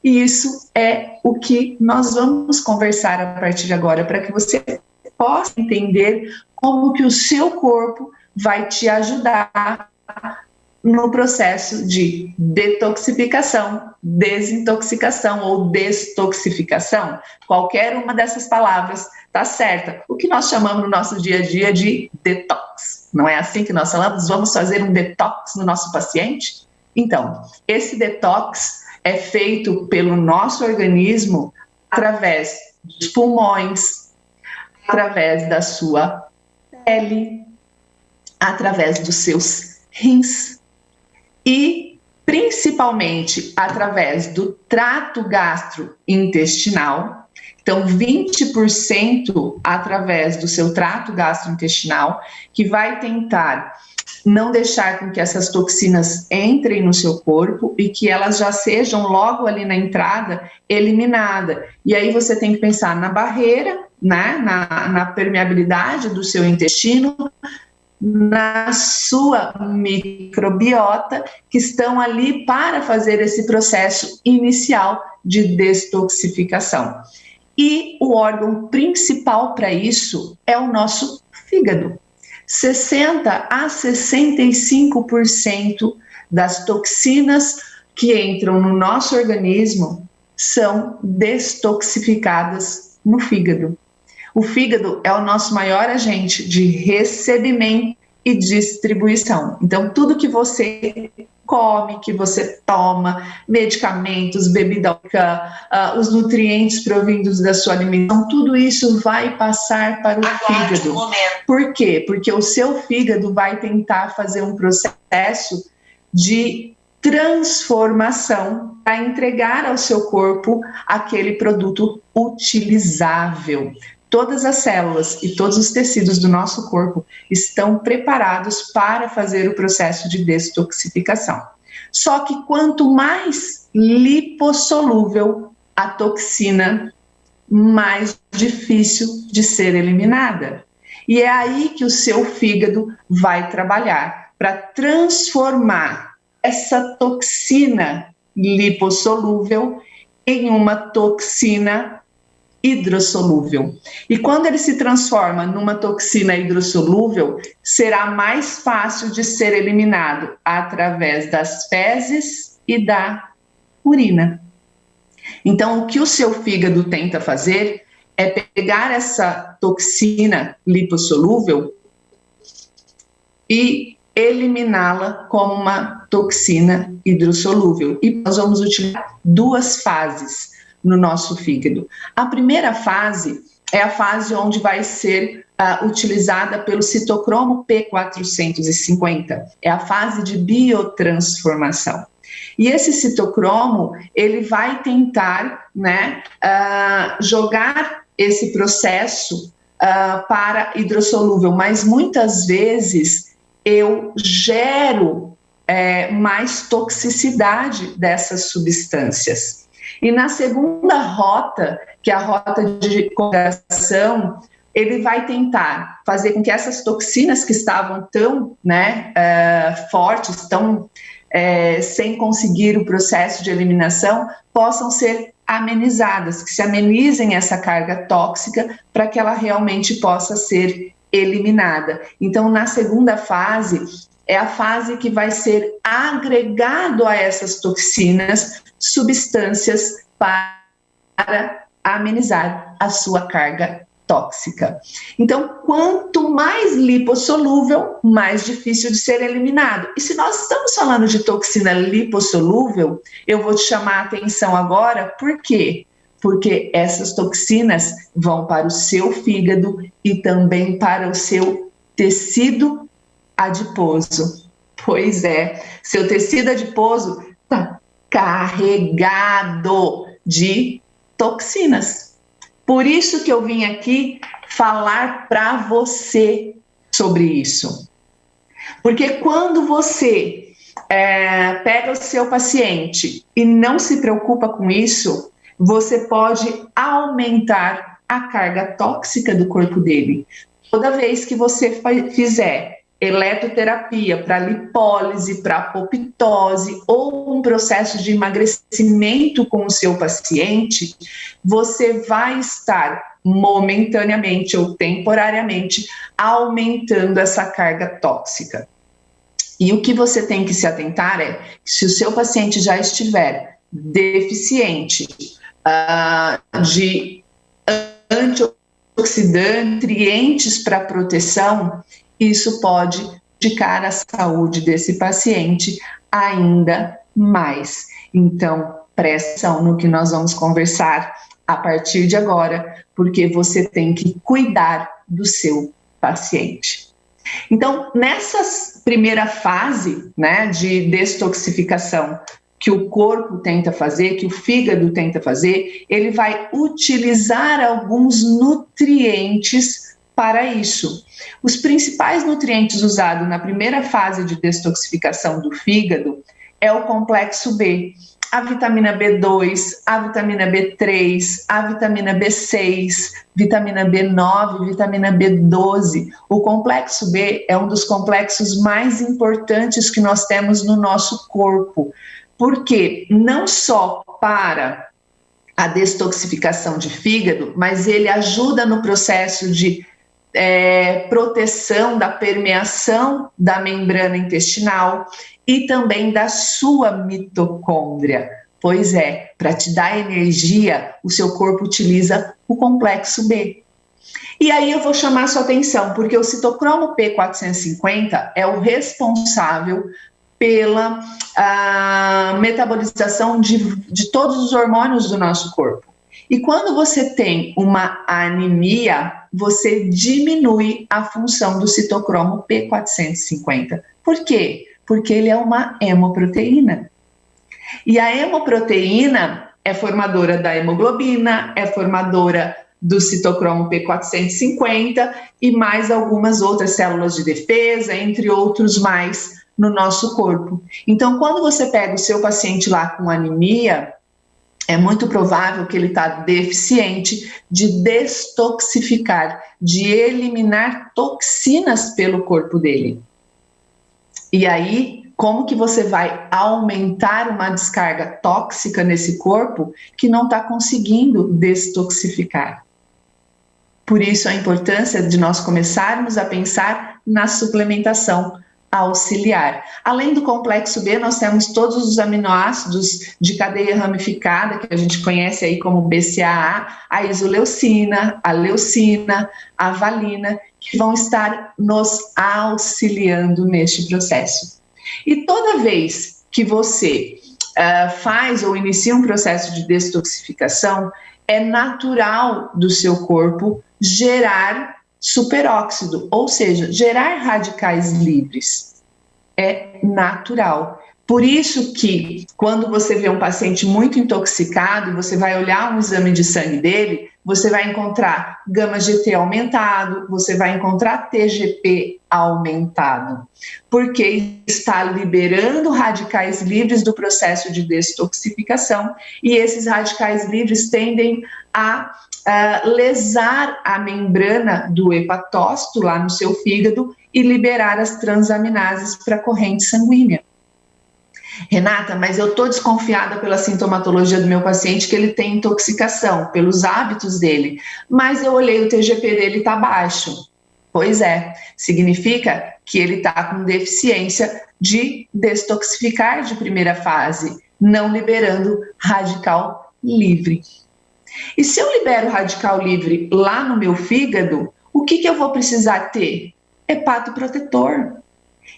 E isso é o que nós vamos conversar a partir de agora, para que você possa entender como que o seu corpo vai te ajudar no processo de detoxificação, desintoxicação ou destoxificação. Qualquer uma dessas palavras está certa. O que nós chamamos no nosso dia a dia de detox. Não é assim que nós falamos? Vamos fazer um detox no nosso paciente? Então, esse detox é feito pelo nosso organismo através dos pulmões, através da sua pele, através dos seus rins e principalmente através do trato gastrointestinal. Então, 20% através do seu trato gastrointestinal, que vai tentar não deixar com que essas toxinas entrem no seu corpo e que elas já sejam logo ali na entrada eliminadas. E aí você tem que pensar na barreira, né, na permeabilidade do seu intestino, na sua microbiota, que estão ali para fazer esse processo inicial de detoxificação. E o órgão principal para isso é o nosso fígado. 60% a 65% das toxinas que entram no nosso organismo são destoxificadas no fígado. O fígado é o nosso maior agente de recebimento e distribuição. Então, tudo que você come, que você toma, medicamentos, bebida, os nutrientes provindos da sua alimentação, tudo isso vai passar para o fígado. Por quê? Porque o seu fígado vai tentar fazer um processo de transformação para entregar ao seu corpo aquele produto utilizável. Todas as células e todos os tecidos do nosso corpo estão preparados para fazer o processo de detoxificação. Só que quanto mais lipossolúvel a toxina, mais difícil de ser eliminada. E é aí que o seu fígado vai trabalhar para transformar essa toxina lipossolúvel em uma toxina hidrossolúvel. E quando ele se transforma numa toxina hidrossolúvel, será mais fácil de ser eliminado através das fezes e da urina. Então, o que o seu fígado tenta fazer é pegar essa toxina lipossolúvel e eliminá-la como uma toxina hidrossolúvel. E nós vamos utilizar duas fases no nosso fígado. A primeira fase é a fase onde vai ser utilizada pelo citocromo P450. É a fase de biotransformação. E esse citocromo, ele vai tentar, né, jogar esse processo para hidrossolúvel, mas muitas vezes eu gero mais toxicidade dessas substâncias. E na segunda rota, que é a rota de conjugação, ele vai tentar fazer com que essas toxinas que estavam tão fortes, tão sem conseguir o processo de eliminação, possam ser amenizadas, que se amenizem essa carga tóxica para que ela realmente possa ser eliminada. Então, na segunda fase, é a fase que vai ser agregado a essas toxinas substâncias para amenizar a sua carga tóxica. Então, quanto mais lipossolúvel, mais difícil de ser eliminado. E se nós estamos falando de toxina lipossolúvel, eu vou te chamar a atenção agora, por quê? Porque essas toxinas vão para o seu fígado e também para o seu tecido adiposo. Pois é, seu tecido adiposo está carregado de toxinas. Por isso que eu vim aqui falar para você sobre isso. Porque quando você pega o seu paciente e não se preocupa com isso, você pode aumentar a carga tóxica do corpo dele. Toda vez que você fizer eletroterapia para lipólise, para apoptose ou um processo de emagrecimento com o seu paciente, você vai estar momentaneamente ou temporariamente aumentando essa carga tóxica. E o que você tem que se atentar é, se o seu paciente já estiver deficiente de antioxidantes, nutrientes para proteção, isso pode prejudicar a saúde desse paciente ainda mais. Então, preste atenção no que nós vamos conversar a partir de agora, porque você tem que cuidar do seu paciente. Então, nessa primeira fase, de detoxificação que o corpo tenta fazer, que o fígado tenta fazer, ele vai utilizar alguns nutrientes para isso. Os principais nutrientes usados na primeira fase de detoxificação do fígado é o complexo B, a vitamina B2, a vitamina B3, a vitamina B6, vitamina B9, vitamina B12. O complexo B é um dos complexos mais importantes que nós temos no nosso corpo, porque não só para a detoxificação de fígado, mas ele ajuda no processo de proteção da permeação da membrana intestinal e também da sua mitocôndria. Pois é, para te dar energia, o seu corpo utiliza o complexo B. E aí eu vou chamar a sua atenção, porque o citocromo P450 é o responsável pela metabolização de todos os hormônios do nosso corpo. E quando você tem uma anemia, você diminui a função do citocromo P450. Por quê? Porque ele é uma hemoproteína. E a hemoproteína é formadora da hemoglobina, é formadora do citocromo P450 e mais algumas outras células de defesa, entre outros mais, no nosso corpo. Então, quando você pega o seu paciente lá com anemia, é muito provável que ele está deficiente de detoxificar, de eliminar toxinas pelo corpo dele. E aí, como que você vai aumentar uma descarga tóxica nesse corpo que não está conseguindo detoxificar? Por isso a importância de nós começarmos a pensar na suplementação auxiliar. Além do complexo B, nós temos todos os aminoácidos de cadeia ramificada, que a gente conhece aí como BCAA, a isoleucina, a leucina, a valina, que vão estar nos auxiliando neste processo. E toda vez que você faz ou inicia um processo de detoxificação, é natural do seu corpo gerar superóxido, ou seja, gerar radicais livres. É natural. Por isso que, quando você vê um paciente muito intoxicado e você vai olhar um exame de sangue dele, você vai encontrar gama-GT aumentado, você vai encontrar TGP aumentado, porque está liberando radicais livres do processo de detoxificação, e esses radicais livres tendem a lesar a membrana do hepatócito lá no seu fígado e liberar as transaminases para a corrente sanguínea. Renata, mas eu estou desconfiada pela sintomatologia do meu paciente que ele tem intoxicação, pelos hábitos dele, mas eu olhei o TGP dele e está baixo. Pois é, significa que ele está com deficiência de detoxificar de primeira fase, não liberando radical livre. E se eu libero radical livre lá no meu fígado, o que eu vou precisar ter? Hepatoprotetor.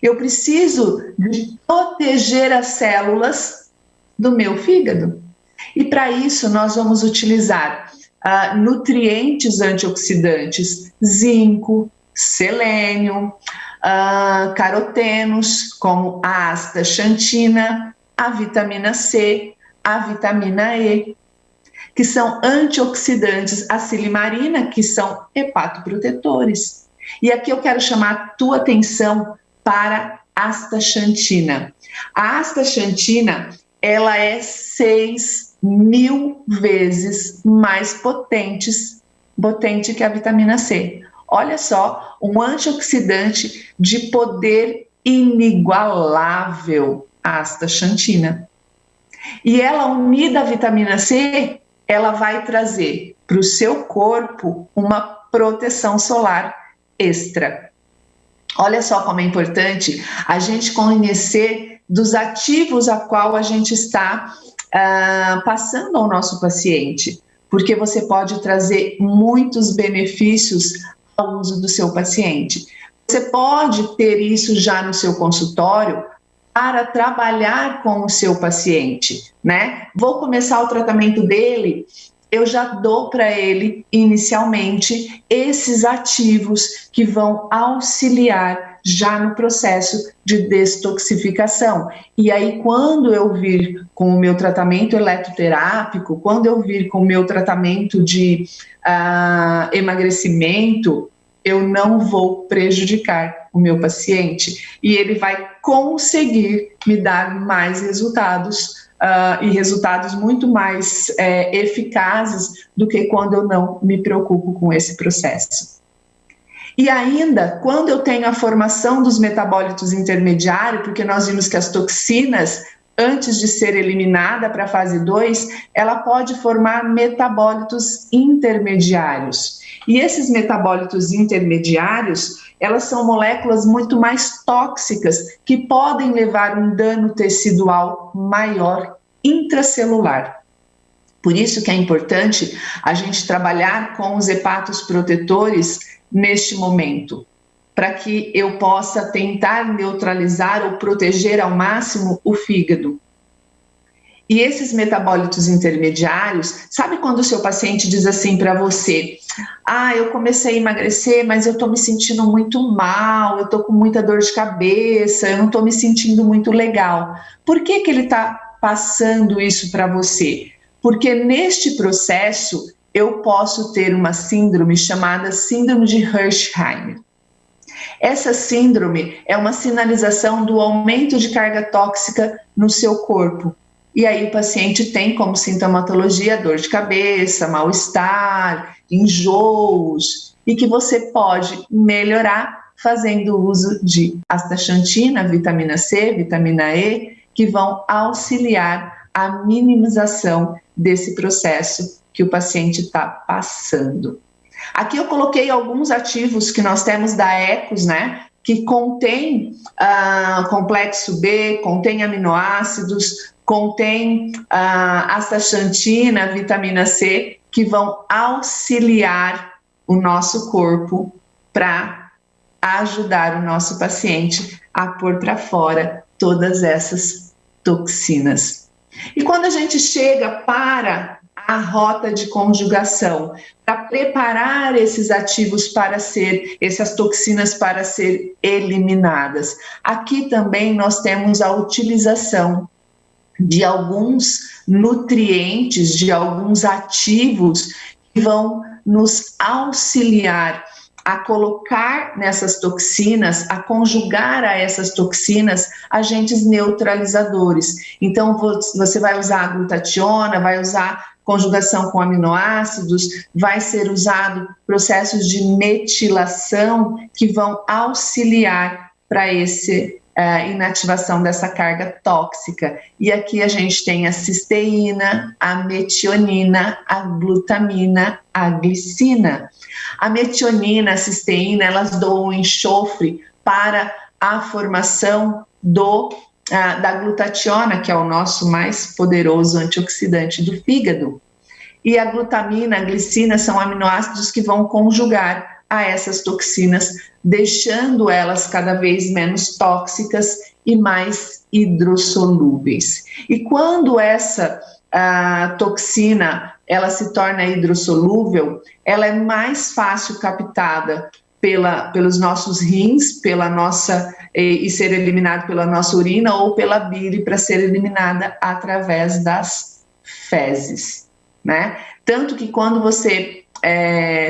Eu preciso de proteger as células do meu fígado. E para isso nós vamos utilizar nutrientes antioxidantes, zinco, selênio, carotenos, como a astaxantina, a vitamina C, a vitamina E, que são antioxidantes, a silimarina, que são hepatoprotetores. E aqui eu quero chamar a tua atenção para a astaxantina. A astaxantina, ela é 6.000 vezes mais potente que a vitamina C. Olha só, um antioxidante de poder inigualável, a astaxantina. E ela, unida à vitamina C, ela vai trazer para o seu corpo uma proteção solar extra. Olha só como é importante a gente conhecer dos ativos a qual a gente está passando ao nosso paciente, porque você pode trazer muitos benefícios ao uso do seu paciente. Você pode ter isso já no seu consultório para trabalhar com o seu paciente, né? Vou começar o tratamento dele, eu já dou para ele, inicialmente, esses ativos que vão auxiliar já no processo de detoxificação. E aí, quando eu vir com o meu tratamento eletroterápico, quando eu vir com o meu tratamento de emagrecimento, eu não vou prejudicar o meu paciente. E ele vai conseguir me dar mais resultados, e resultados muito mais eficazes do que quando eu não me preocupo com esse processo. E ainda, quando eu tenho a formação dos metabólitos intermediários, porque nós vimos que as toxinas, antes de ser eliminada para a fase 2, ela pode formar metabólitos intermediários. E esses metabólitos intermediários, elas são moléculas muito mais tóxicas que podem levar um dano tecidual maior intracelular. Por isso que é importante a gente trabalhar com os hepatos protetores neste momento, para que eu possa tentar neutralizar ou proteger ao máximo o fígado. E esses metabólitos intermediários, sabe quando o seu paciente diz assim para você: eu comecei a emagrecer, mas eu estou me sentindo muito mal, eu estou com muita dor de cabeça, eu não estou me sentindo muito legal. Por que ele está passando isso para você? Porque neste processo eu posso ter uma síndrome chamada síndrome de Hirschheimer. Essa síndrome é uma sinalização do aumento de carga tóxica no seu corpo. E aí o paciente tem como sintomatologia dor de cabeça, mal-estar, enjoos, e que você pode melhorar fazendo uso de astaxantina, vitamina C, vitamina E, que vão auxiliar a minimização desse processo que o paciente está passando. Aqui eu coloquei alguns ativos que nós temos da Ecos, né? Que contém complexo B, contém aminoácidos, contém astaxantina, vitamina C, que vão auxiliar o nosso corpo para ajudar o nosso paciente a pôr para fora todas essas toxinas. E quando a gente chega para a rota de conjugação, para preparar esses ativos para essas toxinas para ser eliminadas, aqui também nós temos a utilização de alguns nutrientes, de alguns ativos vão nos auxiliar a colocar nessas toxinas, a conjugar a essas toxinas agentes neutralizadores. Então, você vai usar a glutationa, vai usar conjugação com aminoácidos, vai ser usado processos de metilação que vão auxiliar para esse inativação dessa carga tóxica. E aqui a gente tem a cisteína, a metionina, a glutamina, a glicina. A metionina, a cisteína, elas doam enxofre para a formação da glutationa, que é o nosso mais poderoso antioxidante do fígado. E a glutamina, a glicina são aminoácidos que vão conjugar a essas toxinas, deixando elas cada vez menos tóxicas e mais hidrossolúveis. E quando essa toxina ela se torna hidrossolúvel, ela é mais fácil captada pelos nossos rins, e ser eliminada pela nossa urina ou pela bile para ser eliminada através das fezes, né? Tanto que quando você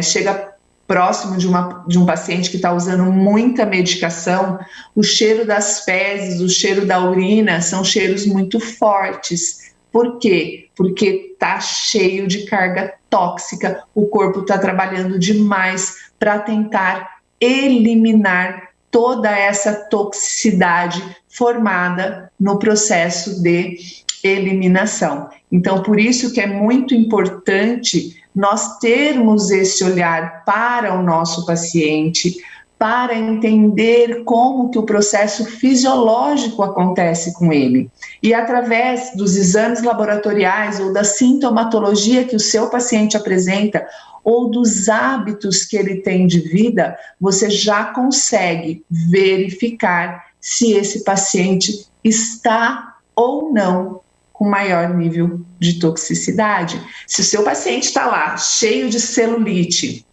chega próximo de um paciente que está usando muita medicação, o cheiro das fezes, o cheiro da urina são cheiros muito fortes. Por quê? Porque está cheio de carga tóxica, o corpo está trabalhando demais para tentar eliminar toda essa toxicidade formada no processo de eliminação. Então, por isso que é muito importante nós termos esse olhar para o nosso paciente, para entender como que o processo fisiológico acontece com ele. E através dos exames laboratoriais ou da sintomatologia que o seu paciente apresenta, ou dos hábitos que ele tem de vida, você já consegue verificar se esse paciente está ou não com maior nível de toxicidade. Se o seu paciente está lá cheio de celulite,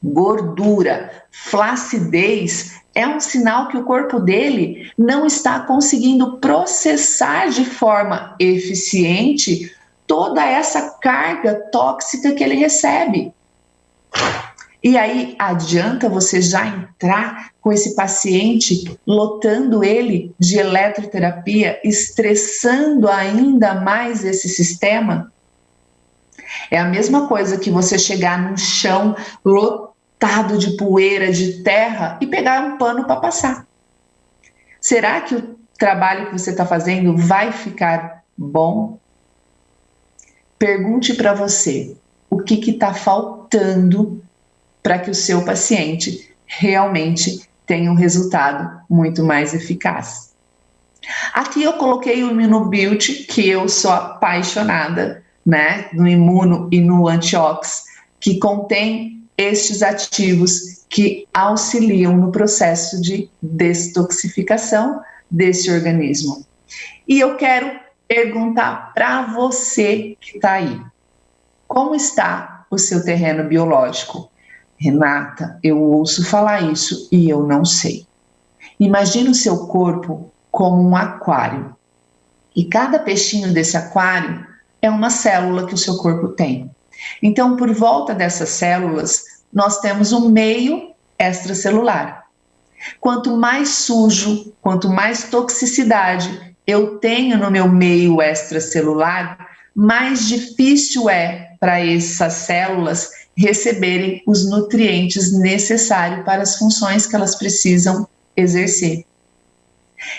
gordura, flacidez, é um sinal que o corpo dele não está conseguindo processar de forma eficiente toda essa carga tóxica que ele recebe. E aí adianta você já entrar com esse paciente, lotando ele de eletroterapia, estressando ainda mais esse sistema? É a mesma coisa que você chegar num chão lotado de poeira, de terra e pegar um pano para passar. Será que o trabalho que você está fazendo vai ficar bom? Pergunte para você o que está faltando para que o seu paciente realmente tenha um resultado muito mais eficaz. Aqui eu coloquei o ImmunoBuild, que eu sou apaixonada, né, no imuno e no antiox, que contém estes ativos que auxiliam no processo de detoxificação desse organismo. E eu quero perguntar para você que está aí, como está o seu terreno biológico? Renata, eu ouço falar isso e eu não sei. Imagina o seu corpo como um aquário. E cada peixinho desse aquário é uma célula que o seu corpo tem. Então, por volta dessas células, nós temos um meio extracelular. Quanto mais sujo, quanto mais toxicidade eu tenho no meu meio extracelular, mais difícil é para essas células receberem os nutrientes necessários para as funções que elas precisam exercer.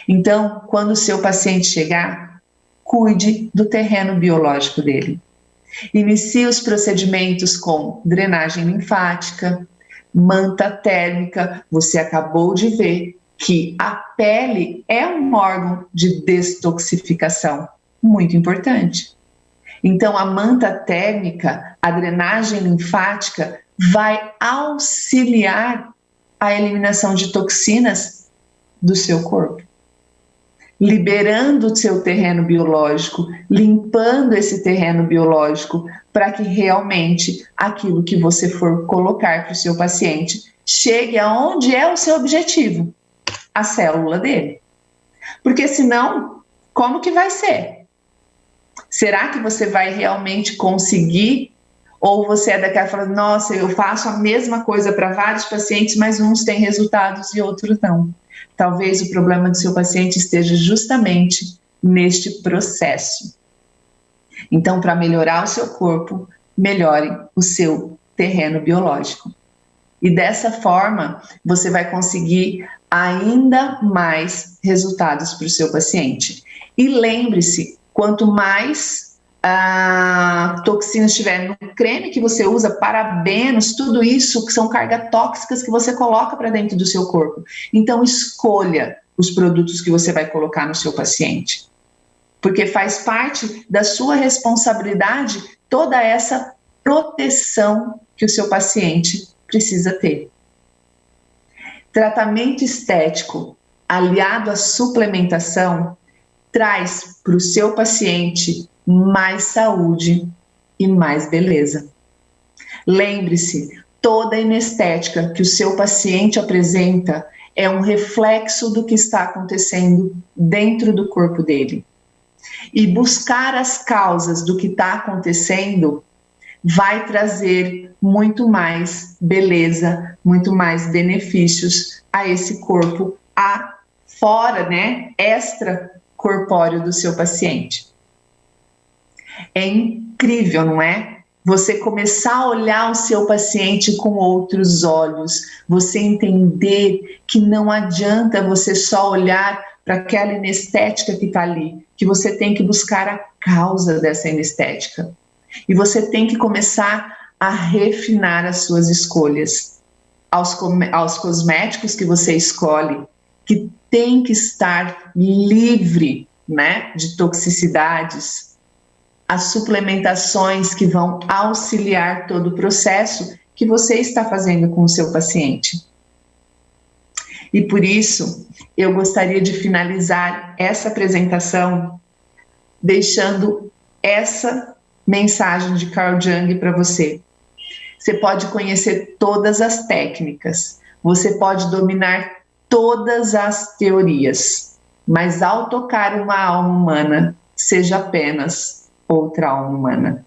Então, quando o seu paciente chegar, cuide do terreno biológico dele. Inicie os procedimentos com drenagem linfática, manta térmica. Você acabou de ver que a pele é um órgão de detoxificação muito importante. Então, a manta térmica, a drenagem linfática, vai auxiliar a eliminação de toxinas do seu corpo, liberando o seu terreno biológico, limpando esse terreno biológico para que realmente aquilo que você for colocar para o seu paciente chegue aonde é o seu objetivo, a célula dele. Porque senão, como que vai ser? Será que você vai realmente conseguir Ou você é daquela que fala, nossa, eu faço a mesma coisa para vários pacientes, mas uns têm resultados e outros não. Talvez o problema do seu paciente esteja justamente neste processo. Então, para melhorar o seu corpo, melhore o seu terreno biológico. E dessa forma, você vai conseguir ainda mais resultados para o seu paciente. E lembre-se, quanto mais toxinas estiver no creme que você usa, parabenos, tudo isso que são cargas tóxicas que você coloca para dentro do seu corpo. Então, escolha os produtos que você vai colocar no seu paciente. Porque faz parte da sua responsabilidade toda essa proteção que o seu paciente precisa ter. Tratamento estético aliado à suplementação traz para o seu paciente mais saúde e mais beleza. Lembre-se, toda inestética que o seu paciente apresenta é um reflexo do que está acontecendo dentro do corpo dele. E buscar as causas do que está acontecendo vai trazer muito mais beleza, muito mais benefícios a esse corpo fora, né, extracorpóreo do seu paciente. É incrível, não é? Você começar a olhar o seu paciente com outros olhos, você entender que não adianta você só olhar para aquela inestética que está ali, que você tem que buscar a causa dessa inestética. E você tem que começar a refinar as suas escolhas. Aos cosméticos que você escolhe, que tem que estar livre, né, de toxicidades, as suplementações que vão auxiliar todo o processo que você está fazendo com o seu paciente. E por isso, eu gostaria de finalizar essa apresentação deixando essa mensagem de Carl Jung para você. Você pode conhecer todas as técnicas, você pode dominar todas as teorias, mas ao tocar uma alma humana, seja apenas outra alma humana.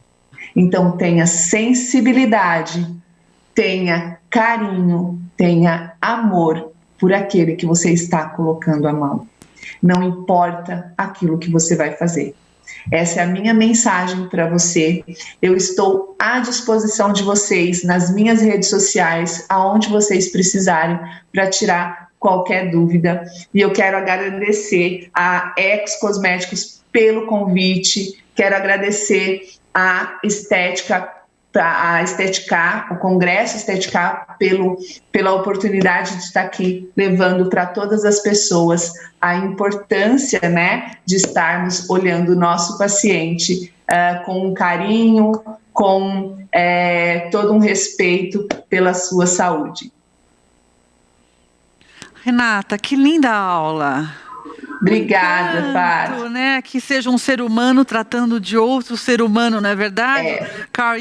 Então tenha sensibilidade, tenha carinho, tenha amor por aquele que você está colocando a mão. Não importa aquilo que você vai fazer. Essa é a minha mensagem para você. Eu estou à disposição de vocês nas minhas redes sociais, aonde vocês precisarem, para tirar qualquer dúvida. E eu quero agradecer a Ecos Cosméticos pelo convite, quero agradecer a Esteticar, o Congresso Esteticar, pela oportunidade de estar aqui levando para todas as pessoas a importância, né, de estarmos olhando o nosso paciente com carinho, com todo um respeito pela sua saúde. Renata, que linda aula! Obrigada, Fátima. Né? Que seja um ser humano tratando de outro ser humano, não é verdade?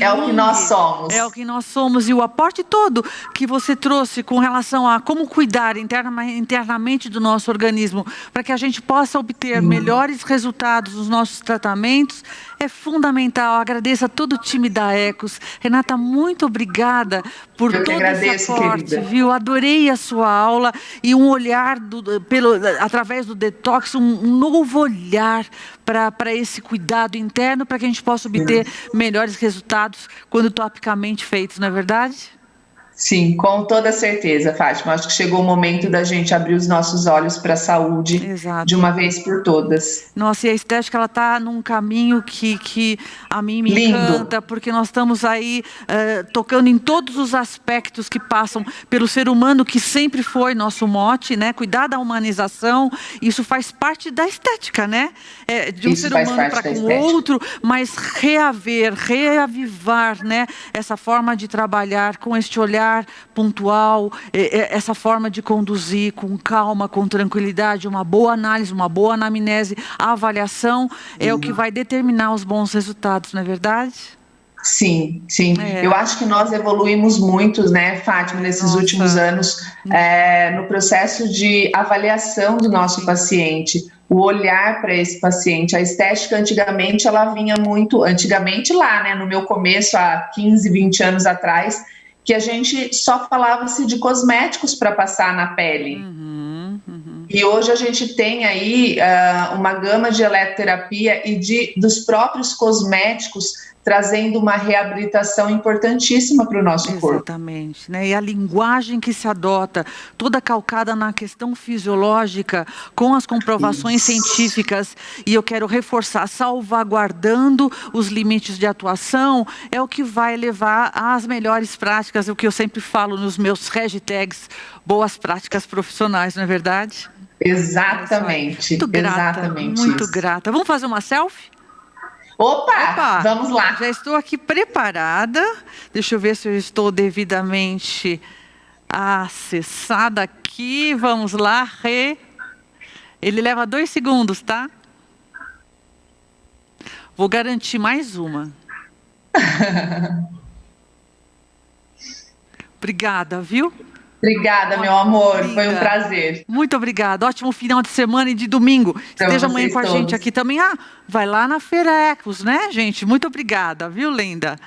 É o que nós somos. É o que nós somos. E o aporte todo que você trouxe com relação a como cuidar internamente do nosso organismo, para que a gente possa obter melhores resultados nos nossos tratamentos, é fundamental. Agradeço a todo o time da Ecos. Renata, muito obrigada por todo esse aporte, viu? Adorei a sua aula e um olhar através do detox, um novo olhar para esse cuidado interno, para que a gente possa obter melhores resultados quando topicamente feitos, não é verdade? Sim, com toda certeza, Fátima. Acho que chegou o momento da gente abrir os nossos olhos para a saúde. Exato. De uma vez por todas. Nossa, e a estética, ela está num caminho que a mim me encanta, porque nós estamos aí tocando em todos os aspectos que passam pelo ser humano, que sempre foi nosso mote, né? Cuidar da humanização, isso faz parte da estética, né? De um ser humano para com o outro, mas reavivar, né? Essa forma de trabalhar com este olhar pontual, essa forma de conduzir com calma, com tranquilidade, uma boa análise, uma boa anamnese, a avaliação é o que vai determinar os bons resultados, não é verdade? Sim, sim. Eu acho que nós evoluímos muito, né, Fátima, nesses últimos anos, no processo de avaliação do nosso paciente. o olhar para esse paciente. A estética, antigamente, ela vinha muito... Antigamente lá, né, no meu começo, há 15, 20 anos atrás, que a gente só falava-se de cosméticos para passar na pele. E hoje a gente tem aí uma gama de eletroterapia e dos próprios cosméticos trazendo uma reabilitação importantíssima para o nosso corpo. Exatamente, né? E a linguagem que se adota, toda calcada na questão fisiológica, com as comprovações científicas, e eu quero reforçar, salvaguardando os limites de atuação, é o que vai levar às melhores práticas, o que eu sempre falo nos meus hashtags, boas práticas profissionais, não é verdade? Exatamente, muito grata, exatamente muito isso. grata. Vamos fazer uma selfie? Opa, vamos lá. Já estou aqui preparada. Deixa eu ver se eu estou devidamente acessada aqui. Vamos lá. Ele leva 2 segundos, tá? Vou garantir mais uma. Obrigada, viu? Obrigada, meu amor. Foi um prazer. Muito obrigada. Ótimo final de semana e de domingo. Esteja amanhã com a gente todos aqui também. Vai lá na Feira Ecos, né, gente? Muito obrigada, viu, Lenda?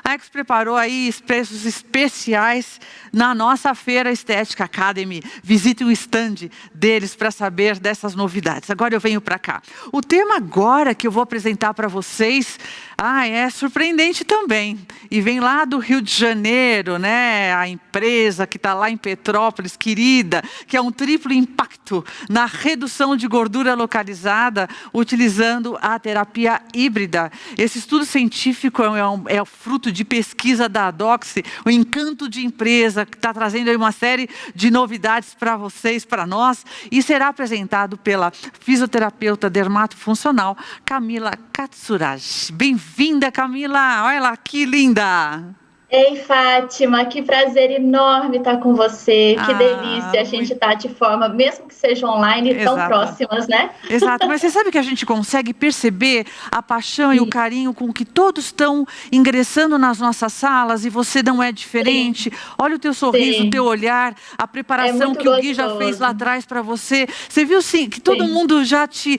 A Ecos preparou aí preços especiais na nossa Feira Estética Academy. Visite o stand deles para saber dessas novidades. Agora eu venho para cá. O tema agora que eu vou apresentar para vocês, é surpreendente também. E vem lá do Rio de Janeiro, né? A empresa que está lá em Petrópolis, querida, que é um triplo impacto na redução de gordura localizada, utilizando a terapia híbrida. Esse estudo científico é o fruto de pesquisa da Doxy, o encanto de empresa, que está trazendo aí uma série de novidades para vocês, para nós, e será apresentado pela fisioterapeuta dermatofuncional Camila Katsuraj. Bem-vinda, Camila! Olha lá, que linda! Ei, Fátima, que prazer enorme estar com você, que delícia a gente estar de forma, mesmo que seja online, tão próximas, né? Exato, mas você sabe que a gente consegue perceber a paixão e o carinho com que todos estão ingressando nas nossas salas e você não é diferente. Olha o teu sorriso, o teu olhar, a preparação que o Gui já fez lá atrás para você. Você viu, sim, que todo mundo já te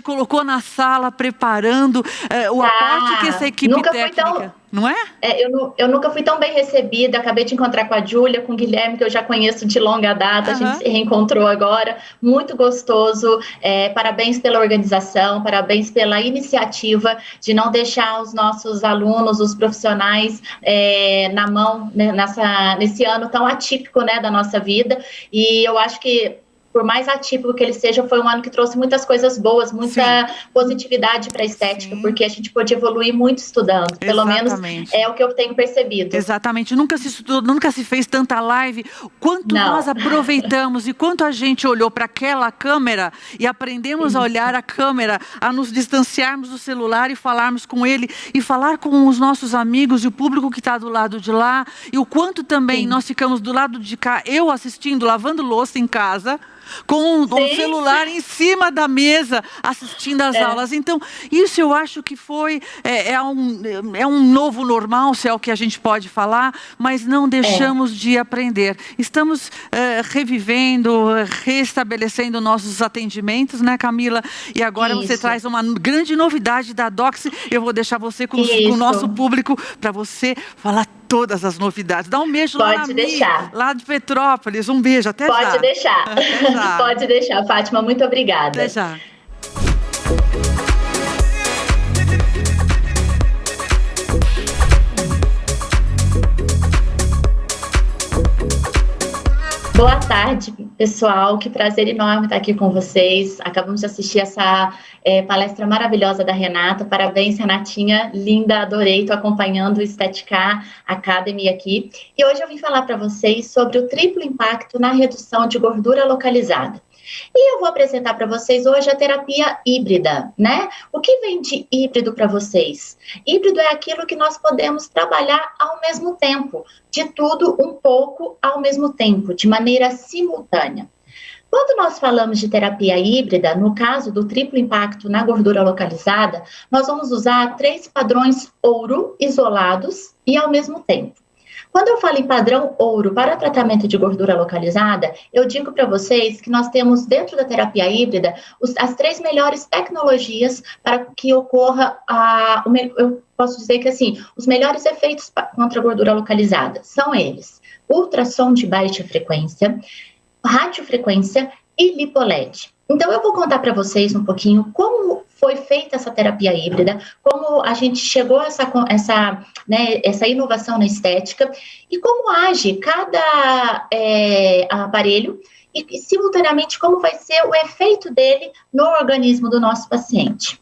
colocou na sala preparando o aporte que essa equipe técnica... Não é? Eu nunca fui tão bem recebida. Acabei de encontrar com a Júlia, com o Guilherme, que eu já conheço de longa data. A gente se reencontrou agora. Muito gostoso. Parabéns pela organização, parabéns pela iniciativa de não deixar os nossos alunos, os profissionais, na mão, né, nesse ano tão atípico, né, da nossa vida. E eu acho que, por mais atípico que ele seja, foi um ano que trouxe muitas coisas boas, muita positividade para a estética, porque a gente pôde evoluir muito estudando. Pelo menos é o que eu tenho percebido. Exatamente. Nunca se estudou, nunca se fez tanta live. Quanto nós aproveitamos e quanto a gente olhou para aquela câmera e aprendemos a olhar a câmera, a nos distanciarmos do celular e falarmos com ele, e falar com os nossos amigos e o público que está do lado de lá, e o quanto também nós ficamos do lado de cá, eu assistindo, lavando louça em casa, com o celular em cima da mesa, assistindo às aulas. Então, isso eu acho que foi, um novo normal, se é o que a gente pode falar, mas não deixamos de aprender. Estamos revivendo, restabelecendo nossos atendimentos, né, Camila? E agora você traz uma grande novidade da Doxy. Eu vou deixar você com o nosso público, para você falar todas as novidades. Dá um beijo lá lá de Petrópolis. Um beijo, até já. Pode deixar. Pode deixar, Fátima. Muito obrigada. Até já. Boa tarde, pessoal. Que prazer enorme estar aqui com vocês. Acabamos de assistir essa palestra maravilhosa da Renata. Parabéns, Renatinha. Linda, adorei. Estou acompanhando o Estética Academy aqui. E hoje eu vim falar para vocês sobre o triplo impacto na redução de gordura localizada. E eu vou apresentar para vocês hoje a terapia híbrida, né? O que vem de híbrido para vocês? Híbrido é aquilo que nós podemos trabalhar ao mesmo tempo, de tudo um pouco ao mesmo tempo, de maneira simultânea. Quando nós falamos de terapia híbrida, no caso do triplo impacto na gordura localizada, nós vamos usar 3 padrões ouro isolados e ao mesmo tempo. Quando eu falo em padrão ouro para tratamento de gordura localizada, eu digo para vocês que nós temos dentro da terapia híbrida as 3 melhores tecnologias para que ocorra eu posso dizer que assim, os melhores efeitos contra a gordura localizada são eles: ultrassom de baixa frequência, radiofrequência e lipoled. Então, eu vou contar para vocês um pouquinho como foi feita essa terapia híbrida, como a gente chegou a essa inovação na estética e como age cada aparelho e, simultaneamente, como vai ser o efeito dele no organismo do nosso paciente.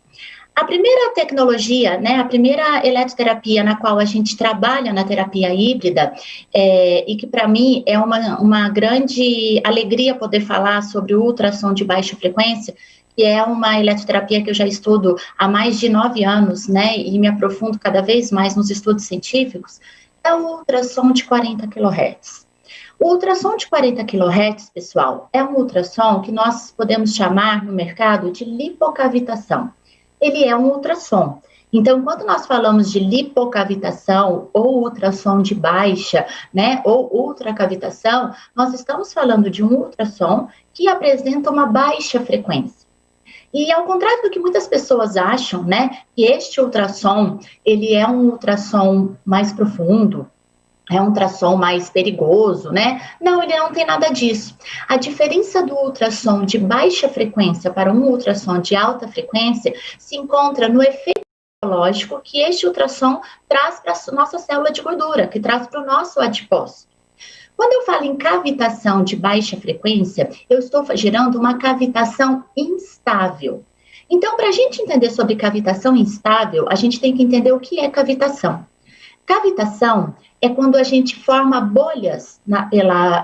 A primeira tecnologia, a primeira eletroterapia na qual a gente trabalha na terapia híbrida, e que para mim é uma grande alegria poder falar sobre o ultrassom de baixa frequência, que é uma eletroterapia que eu já estudo há mais de 9 anos, e me aprofundo cada vez mais nos estudos científicos, é o ultrassom de 40 kHz. O ultrassom de 40 kHz, pessoal, é um ultrassom que nós podemos chamar no mercado de lipocavitação. Ele é um ultrassom. Então, quando nós falamos de lipocavitação ou ultrassom de baixa, ou ultracavitação, nós estamos falando de um ultrassom que apresenta uma baixa frequência. E ao contrário do que muitas pessoas acham, que este ultrassom, ele é um ultrassom mais profundo, é um ultrassom mais perigoso, Não, ele não tem nada disso. A diferença do ultrassom de baixa frequência para um ultrassom de alta frequência se encontra no efeito biológico que este ultrassom traz para a nossa célula de gordura, que traz para o nosso adipócito. Quando eu falo em cavitação de baixa frequência, eu estou gerando uma cavitação instável. Então, para a gente entender sobre cavitação instável, a gente tem que entender o que é cavitação. Cavitação é quando a gente forma bolhas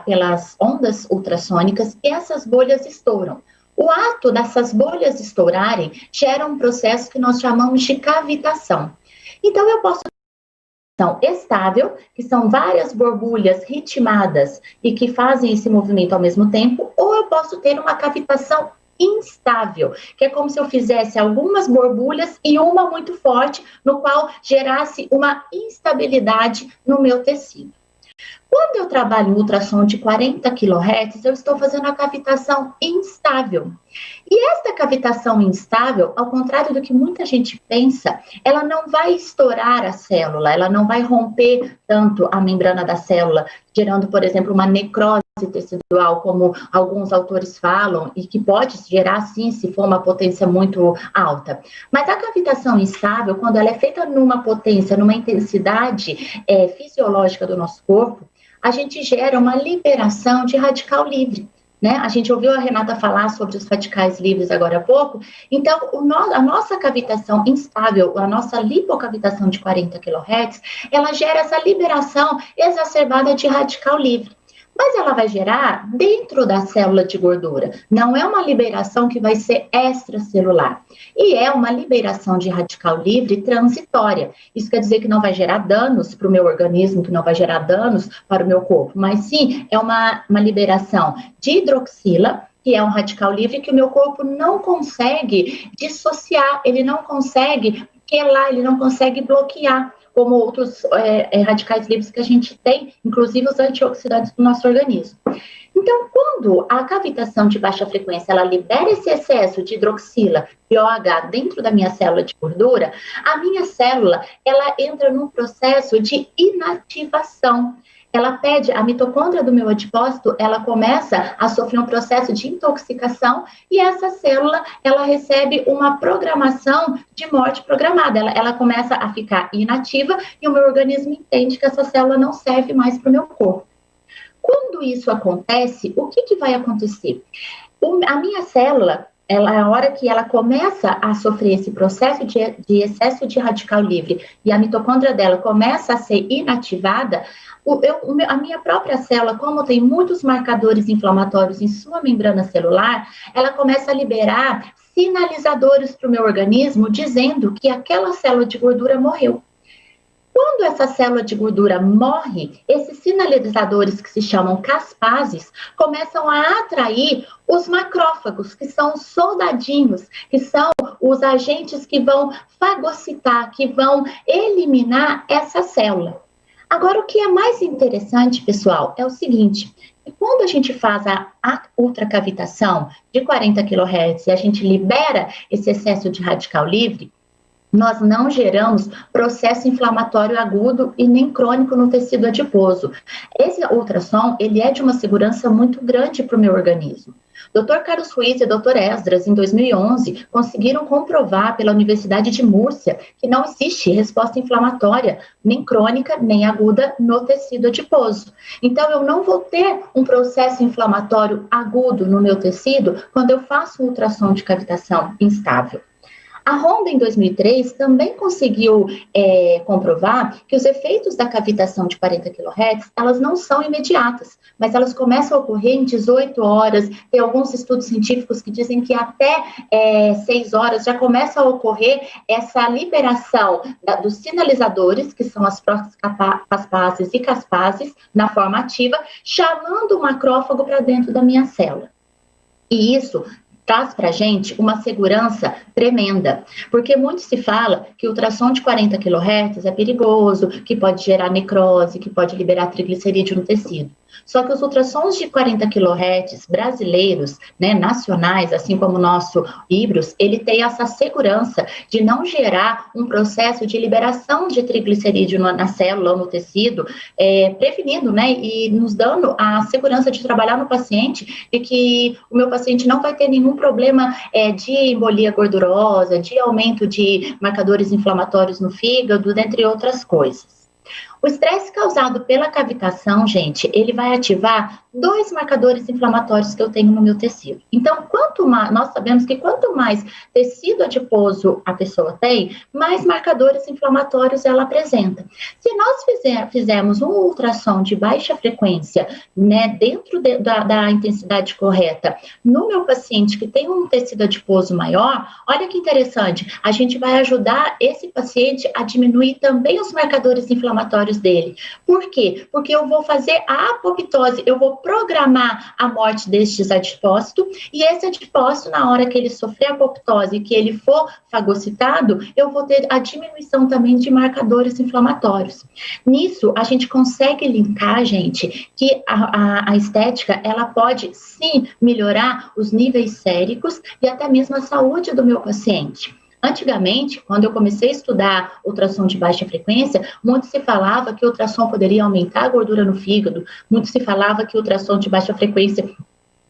pelas ondas ultrassônicas e essas bolhas estouram. O ato dessas bolhas estourarem gera um processo que nós chamamos de cavitação. Então, eu posso ter uma cavitação estável, que são várias borbulhas ritmadas e que fazem esse movimento ao mesmo tempo, ou eu posso ter uma cavitação instável, que é como se eu fizesse algumas borbulhas e uma muito forte, no qual gerasse uma instabilidade no meu tecido. Quando eu trabalho em ultrassom de 40 kHz, eu estou fazendo a cavitação instável. E esta cavitação instável, ao contrário do que muita gente pensa, ela não vai estourar a célula, ela não vai romper tanto a membrana da célula, gerando, por exemplo, uma necrose tecidual, como alguns autores falam, e que pode gerar, sim, se for uma potência muito alta. Mas a cavitação instável, quando ela é feita numa potência, numa intensidade fisiológica do nosso corpo, a gente gera uma liberação de radical livre. A gente ouviu a Renata falar sobre os radicais livres agora há pouco. Então, a nossa cavitação instável, a nossa lipocavitação de 40 kHz, ela gera essa liberação exacerbada de radical livre. Mas ela vai gerar dentro da célula de gordura. Não é uma liberação que vai ser extracelular. E é uma liberação de radical livre transitória. Isso quer dizer que não vai gerar danos para o meu organismo, que não vai gerar danos para o meu corpo. Mas sim, é uma liberação de hidroxila, que é um radical livre que o meu corpo não consegue dissociar, ele não consegue quelar, ele não consegue bloquear, como outros radicais livres que a gente tem, inclusive os antioxidantes do nosso organismo. Então, quando a cavitação de baixa frequência, ela libera esse excesso de hidroxila e OH dentro da minha célula de gordura, a minha célula, ela entra num processo de inativação. Ela pede, a mitocôndria do meu adipócito, ela começa a sofrer um processo de intoxicação e essa célula, ela recebe uma programação de morte programada. Ela começa a ficar inativa e o meu organismo entende que essa célula não serve mais para o meu corpo. Quando isso acontece, o que vai acontecer? A minha célula, a hora que ela começa a sofrer esse processo de excesso de radical livre e a mitocôndria dela começa a ser inativada, a minha própria célula, como tem muitos marcadores inflamatórios em sua membrana celular, ela começa a liberar sinalizadores para o meu organismo dizendo que aquela célula de gordura morreu. Quando essa célula de gordura morre, esses sinalizadores que se chamam caspases começam a atrair os macrófagos, que são os soldadinhos, que são os agentes que vão fagocitar, que vão eliminar essa célula. Agora, o que é mais interessante, pessoal, é o seguinte: quando a gente faz a ultracavitação de 40 kHz e a gente libera esse excesso de radical livre, nós não geramos processo inflamatório agudo e nem crônico no tecido adiposo. Esse ultrassom, ele é de uma segurança muito grande para o meu organismo. Dr. Carlos Ruiz e Dr. Esdras, em 2011, conseguiram comprovar pela Universidade de Múrcia que não existe resposta inflamatória, nem crônica, nem aguda, no tecido adiposo. Então, eu não vou ter um processo inflamatório agudo no meu tecido quando eu faço um ultrassom de cavitação instável. A Honda, em 2003, também conseguiu comprovar que os efeitos da cavitação de 40 kHz, elas não são imediatas, mas elas começam a ocorrer em 18 horas. Tem alguns estudos científicos que dizem que até 6 horas já começa a ocorrer essa liberação dos sinalizadores, que são as proscapases e caspases, na forma ativa, chamando o macrófago para dentro da minha célula. E isso traz para a gente uma segurança tremenda, porque muito se fala que o ultrassom de 40 kHz é perigoso, que pode gerar necrose, que pode liberar triglicerídeo no tecido. Só que os ultrassons de 40 kHz brasileiros, né, nacionais, assim como o nosso Ibros, ele tem essa segurança de não gerar um processo de liberação de triglicerídeo na célula ou no tecido, prevenindo, né, e nos dando a segurança de trabalhar no paciente e que o meu paciente não vai ter nenhum problema de embolia gordurosa, de aumento de marcadores inflamatórios no fígado, dentre outras coisas. O estresse causado pela cavitação, gente, ele vai ativar 2 marcadores inflamatórios que eu tenho no meu tecido. Então, nós sabemos que quanto mais tecido adiposo a pessoa tem, mais marcadores inflamatórios ela apresenta. Se nós fizermos um ultrassom de baixa frequência, né, dentro da intensidade correta, no meu paciente que tem um tecido adiposo maior, olha que interessante, a gente vai ajudar esse paciente a diminuir também os marcadores inflamatórios dele. Por quê? Porque eu vou fazer a apoptose, eu vou programar a morte destes adipócitos, e esse adipócito, na hora que ele sofrer apoptose e que ele for fagocitado, eu vou ter a diminuição também de marcadores inflamatórios. Nisso, a gente consegue linkar, gente, que a estética, ela pode, sim, melhorar os níveis séricos e até mesmo a saúde do meu paciente. Antigamente, quando eu comecei a estudar ultrassom de baixa frequência, muito se falava que o ultrassom poderia aumentar a gordura no fígado, muito se falava que o ultrassom de baixa frequência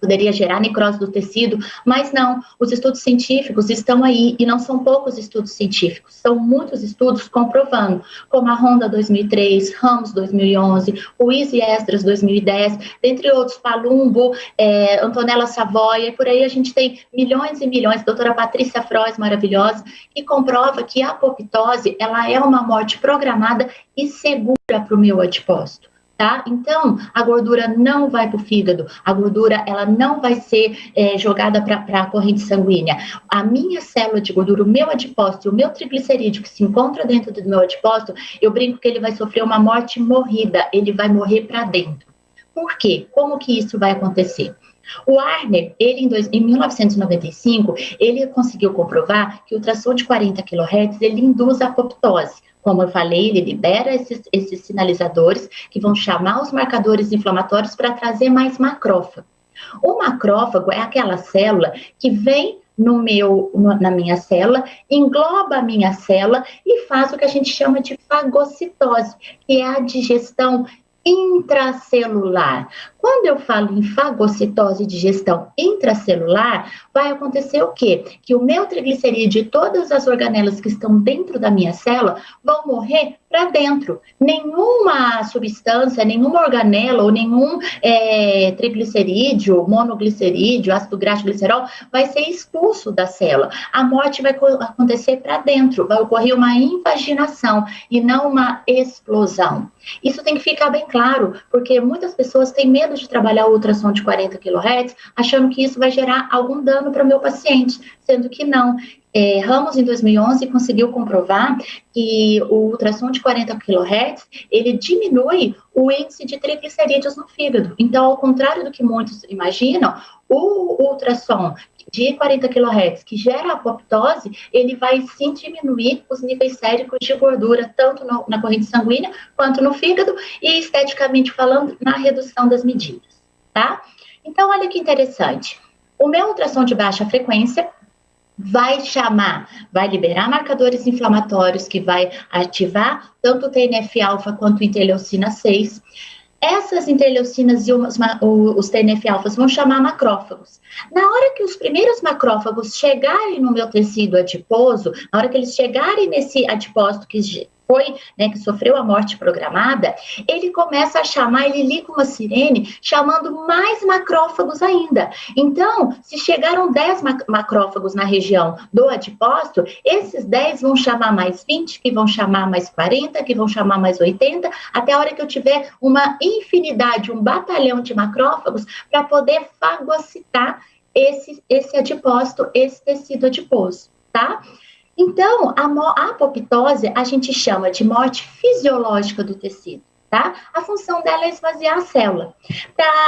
poderia gerar necrose do tecido, mas não, os estudos científicos estão aí, e não são poucos estudos científicos, são muitos estudos comprovando, como a Honda 2003, Ramos 2011, Ruiz e Esdras 2010, dentre outros, Palumbo, Antonella Savoia, e por aí a gente tem milhões e milhões, doutora Patrícia Frois, maravilhosa, que comprova que a apoptose, ela é uma morte programada e segura para o meu adipócito. Tá? Então, a gordura não vai para o fígado, a gordura ela não vai ser jogada para a corrente sanguínea. A minha célula de gordura, o meu adipócito, o meu triglicerídeo que se encontra dentro do meu adipócito, eu brinco que ele vai sofrer uma morte morrida, ele vai morrer para dentro. Por quê? Como que isso vai acontecer? O Arner, ele em 1995, ele conseguiu comprovar que o ultrassom de 40 kHz, ele induz a apoptose. Como eu falei, ele libera esses sinalizadores que vão chamar os marcadores inflamatórios para trazer mais macrófago. O macrófago é aquela célula que vem na minha célula, engloba a minha célula e faz o que a gente chama de fagocitose, que é a digestão intracelular. Quando eu falo em fagocitose, digestão intracelular, vai acontecer o quê? Que o meu triglicerídeo e todas as organelas que estão dentro da minha célula vão morrer para dentro. Nenhuma substância, nenhuma organela ou nenhum triglicerídeo, monoglicerídeo, ácido graxo, glicerol vai ser expulso da célula. A morte vai acontecer para dentro, vai ocorrer uma invaginação e não uma explosão. Isso tem que ficar bem claro, porque muitas pessoas têm medo de trabalhar o ultrassom de 40 kHz, achando que isso vai gerar algum dano para o meu paciente, sendo que não. Ramos, em 2011, conseguiu comprovar que o ultrassom de 40 kHz, ele diminui o índice de triglicerídeos no fígado. Então, ao contrário do que muitos imaginam, o ultrassom de 40 kHz que gera apoptose, ele vai sim diminuir os níveis séricos de gordura, tanto na corrente sanguínea quanto no fígado, e esteticamente falando, na redução das medidas, tá? Então, olha que interessante. O meu ultrassom de baixa frequência vai liberar marcadores inflamatórios, que vai ativar tanto o TNF-alfa quanto o interleucina 6. Essas interleucinas e os TNF-alfas vão chamar macrófagos. Na hora que os primeiros macrófagos chegarem no meu tecido adiposo, na hora que eles chegarem nesse adipócito que foi, né, que sofreu a morte programada, ele começa a chamar, ele liga uma sirene, chamando mais macrófagos ainda. Então, se chegaram 10 macrófagos na região do adipócito, esses 10 vão chamar mais 20, que vão chamar mais 40, que vão chamar mais 80, até a hora que eu tiver uma infinidade, um batalhão de macrófagos, para poder fagocitar esse adipócito, esse tecido adiposo, tá? Então, a apoptose a gente chama de morte fisiológica do tecido, tá? A função dela é esvaziar a célula.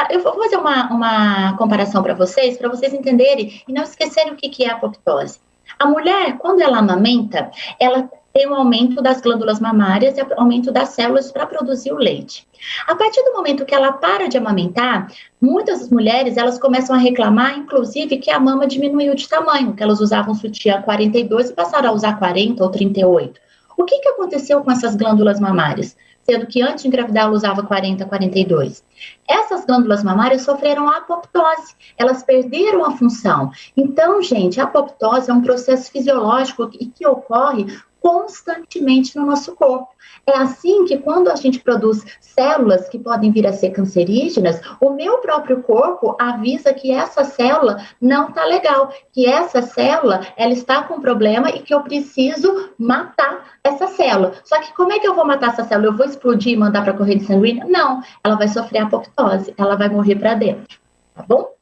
Eu vou fazer uma comparação para vocês entenderem e não esquecerem o que é a apoptose. A mulher, quando ela amamenta, ela tem um aumento das glândulas mamárias e aumento das células para produzir o leite. A partir do momento que ela para de amamentar, muitas mulheres, elas começam a reclamar, inclusive, que a mama diminuiu de tamanho, que elas usavam sutiã 42 e passaram a usar 40 ou 38. O que aconteceu com essas glândulas mamárias? Sendo que antes de engravidar ela usava 40, 42. Essas glândulas mamárias sofreram a apoptose, elas perderam a função. Então, gente, a apoptose é um processo fisiológico que ocorre constantemente no nosso corpo. É assim que quando a gente produz células que podem vir a ser cancerígenas, o meu próprio corpo avisa que essa célula não está legal, que essa célula, ela está com problema e que eu preciso matar essa célula. Só que como é que eu vou matar essa célula? Eu vou explodir e mandar para a corrente sanguínea? Não, ela vai sofrer apoptose, ela vai morrer para dentro, tá bom?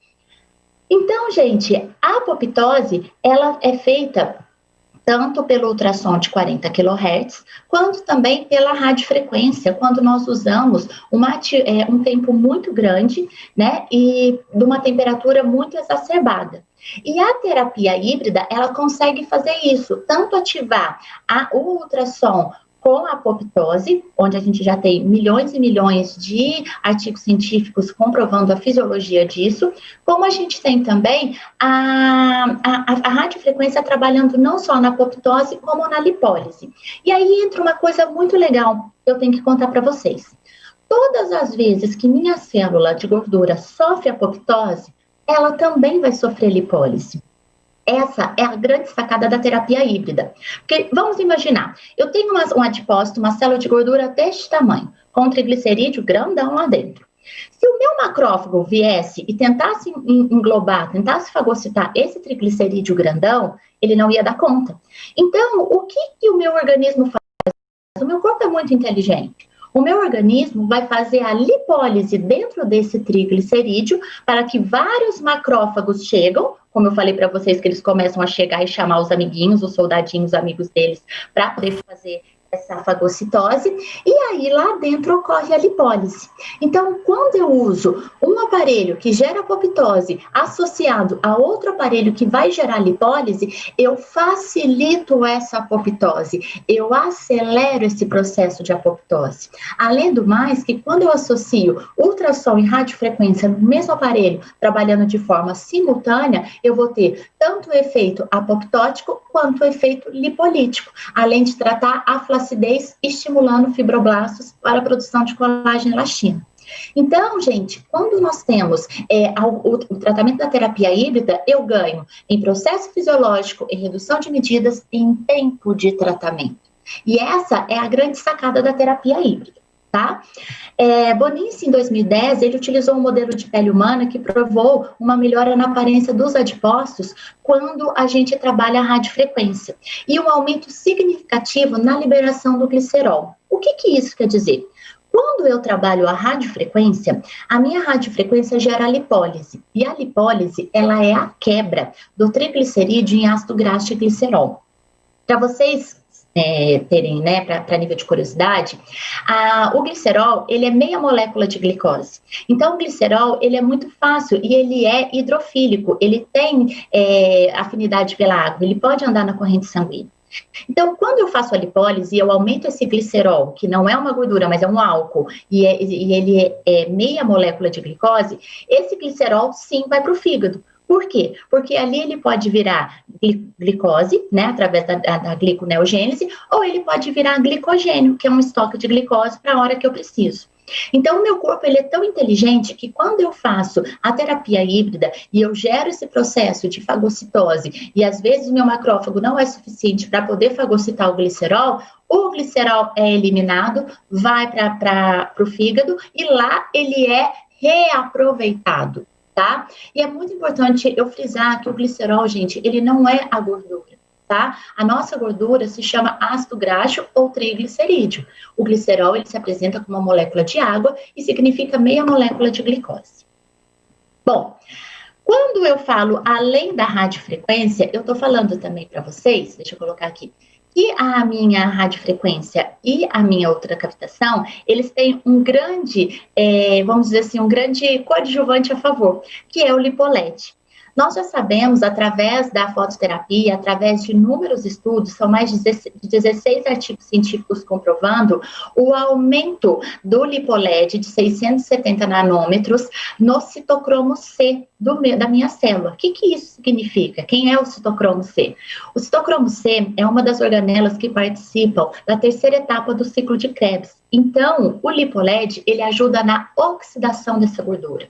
Então, gente, a apoptose, ela é feita tanto pelo ultrassom de 40 kHz, quanto também pela radiofrequência, quando nós usamos um tempo muito grande, né, e de uma temperatura muito exacerbada. E a terapia híbrida, ela consegue fazer isso, tanto ativar o ultrassom com a apoptose, onde a gente já tem milhões e milhões de artigos científicos comprovando a fisiologia disso, como a gente tem também a radiofrequência trabalhando não só na apoptose, como na lipólise. E aí entra uma coisa muito legal que eu tenho que contar para vocês. Todas as vezes que minha célula de gordura sofre apoptose, ela também vai sofrer lipólise. Essa é a grande sacada da terapia híbrida. Porque, vamos imaginar, eu tenho um adipócito, uma célula de gordura deste tamanho, com um triglicerídeo grandão lá dentro. Se o meu macrófago viesse e tentasse englobar, tentasse fagocitar esse triglicerídeo grandão, ele não ia dar conta. Então, o que o meu organismo faz? O meu corpo é muito inteligente. O meu organismo vai fazer a lipólise dentro desse triglicerídeo para que vários macrófagos chegam, como eu falei para vocês, que eles começam a chegar e chamar os amiguinhos, os soldadinhos, amigos deles, para poder fazer essa fagocitose, e aí lá dentro ocorre a lipólise. Então, quando eu uso um aparelho que gera apoptose associado a outro aparelho que vai gerar lipólise, eu facilito essa apoptose, eu acelero esse processo de apoptose. Além do mais, que quando eu associo ultrassom e radiofrequência no mesmo aparelho, trabalhando de forma simultânea, eu vou ter tanto o efeito apoptótico quanto o efeito lipolítico, além de tratar a flacidez, estimulando fibroblastos para a produção de colágeno e elastina. Então, gente, quando nós temos o tratamento da terapia híbrida, eu ganho em processo fisiológico, em redução de medidas e em tempo de tratamento. E essa é a grande sacada da terapia híbrida, tá? Bonici, em 2010, ele utilizou um modelo de pele humana que provou uma melhora na aparência dos adipócitos quando a gente trabalha a radiofrequência e um aumento significativo na liberação do glicerol. O que isso quer dizer? Quando eu trabalho a radiofrequência, a minha radiofrequência gera a lipólise. E a lipólise, ela é a quebra do triglicerídeo em ácido graxo e glicerol. Para vocês terem, né, para nível de curiosidade, o glicerol, ele é meia molécula de glicose. Então, o glicerol, ele é muito fácil e ele é hidrofílico, ele tem afinidade pela água, ele pode andar na corrente sanguínea. Então, quando eu faço a lipólise e eu aumento esse glicerol, que não é uma gordura, mas é um álcool, e ele é meia molécula de glicose, esse glicerol, sim, vai para o fígado. Por quê? Porque ali ele pode virar glicose, né, através da gliconeogênese, ou ele pode virar glicogênio, que é um estoque de glicose para a hora que eu preciso. Então, o meu corpo ele é tão inteligente que quando eu faço a terapia híbrida e eu gero esse processo de fagocitose e às vezes o meu macrófago não é suficiente para poder fagocitar o glicerol é eliminado, vai para o fígado e lá ele é reaproveitado, tá? E é muito importante eu frisar que o glicerol, gente, ele não é a gordura. Tá? A nossa gordura se chama ácido graxo ou triglicerídeo. O glicerol ele se apresenta como uma molécula de água e significa meia molécula de glicose. Bom, quando eu falo além da radiofrequência, eu estou falando também para vocês, deixa eu colocar aqui, que a minha radiofrequência e a minha ultracavitação, eles têm um grande, vamos dizer assim, um grande coadjuvante a favor, que é o lipoled. Nós já sabemos, através da fototerapia, através de inúmeros estudos, são mais de 16 artigos científicos comprovando o aumento do lipoled de 670 nanômetros no citocromo C da minha célula. O que isso significa? Quem é o citocromo C? O citocromo C é uma das organelas que participam da terceira etapa do ciclo de Krebs. Então, o lipoled, ele ajuda na oxidação dessa gordura.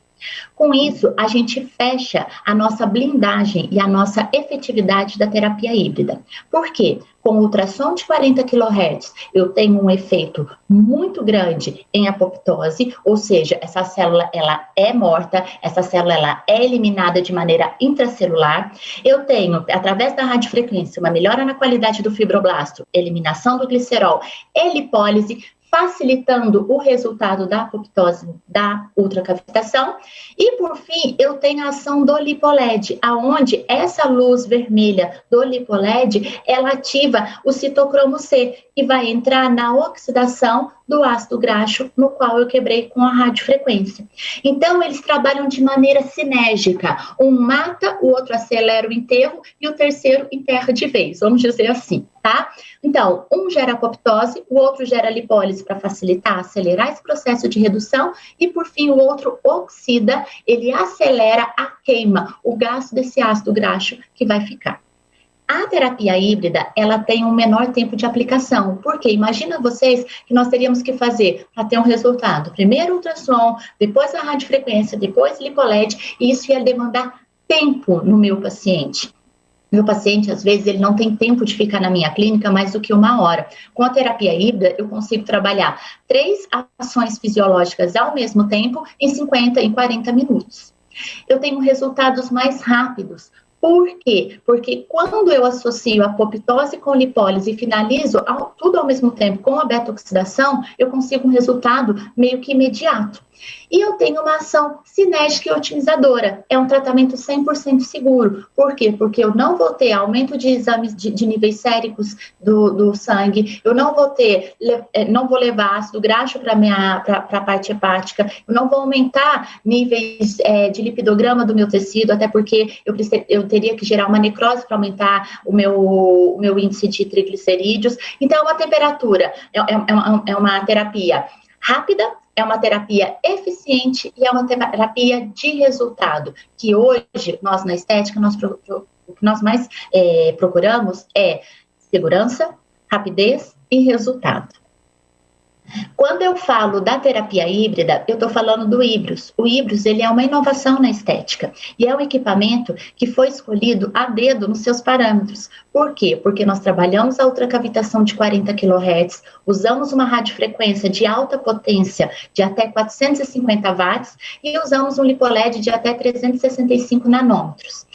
Com isso, a gente fecha a nossa blindagem e a nossa efetividade da terapia híbrida. Por quê? Com o ultrassom de 40 kHz, eu tenho um efeito muito grande em apoptose, ou seja, essa célula ela é morta, essa célula ela é eliminada de maneira intracelular. Eu tenho, através da radiofrequência, uma melhora na qualidade do fibroblasto, eliminação do glicerol e lipólise, facilitando o resultado da apoptose, da ultracavitação. E, por fim, eu tenho a ação do lipoled, aonde essa luz vermelha do lipoled, ela ativa o citocromo C, que vai entrar na oxidação do ácido graxo, no qual eu quebrei com a radiofrequência. Então, eles trabalham de maneira sinérgica. Um mata, o outro acelera o enterro e o terceiro enterra de vez, vamos dizer assim, tá? Então, um gera apoptose, o outro gera lipólise para facilitar, acelerar esse processo de redução e, por fim, o outro oxida, ele acelera a queima, o gasto desse ácido graxo que vai ficar. A terapia híbrida, ela tem um menor tempo de aplicação, porque imagina vocês que nós teríamos que fazer para ter um resultado, primeiro ultrassom, depois a radiofrequência, depois lipoled, e isso ia demandar tempo no meu paciente. Meu paciente, às vezes, ele não tem tempo de ficar na minha clínica mais do que 1 hora. Com a terapia híbrida, eu consigo trabalhar 3 ações fisiológicas ao mesmo tempo em 50, em 40 minutos. Eu tenho resultados mais rápidos. Por quê? Porque quando eu associo a apoptose com lipólise e finalizo tudo ao mesmo tempo com a beta-oxidação, eu consigo um resultado meio que imediato. E eu tenho uma ação cinética e otimizadora. É um tratamento 100% seguro. Por quê? Porque eu não vou ter aumento de exames de níveis séricos do sangue, eu não vou levar ácido graxo para a parte hepática, eu não vou aumentar níveis de lipidograma do meu tecido, até porque eu teria que gerar uma necrose para aumentar o meu índice de triglicerídeos. Então, é uma temperatura, é uma terapia rápida, é uma terapia eficiente e é uma terapia de resultado, que hoje, nós na estética, o que nós mais procuramos é segurança, rapidez e resultado. Quando eu falo da terapia híbrida, eu estou falando do Hybris. O Hybris, ele é uma inovação na estética e é um equipamento que foi escolhido a dedo nos seus parâmetros. Por quê? Porque nós trabalhamos a ultracavitação de 40 kHz, usamos uma radiofrequência de alta potência de até 450 watts e usamos um lipoled de até 365 nanômetros.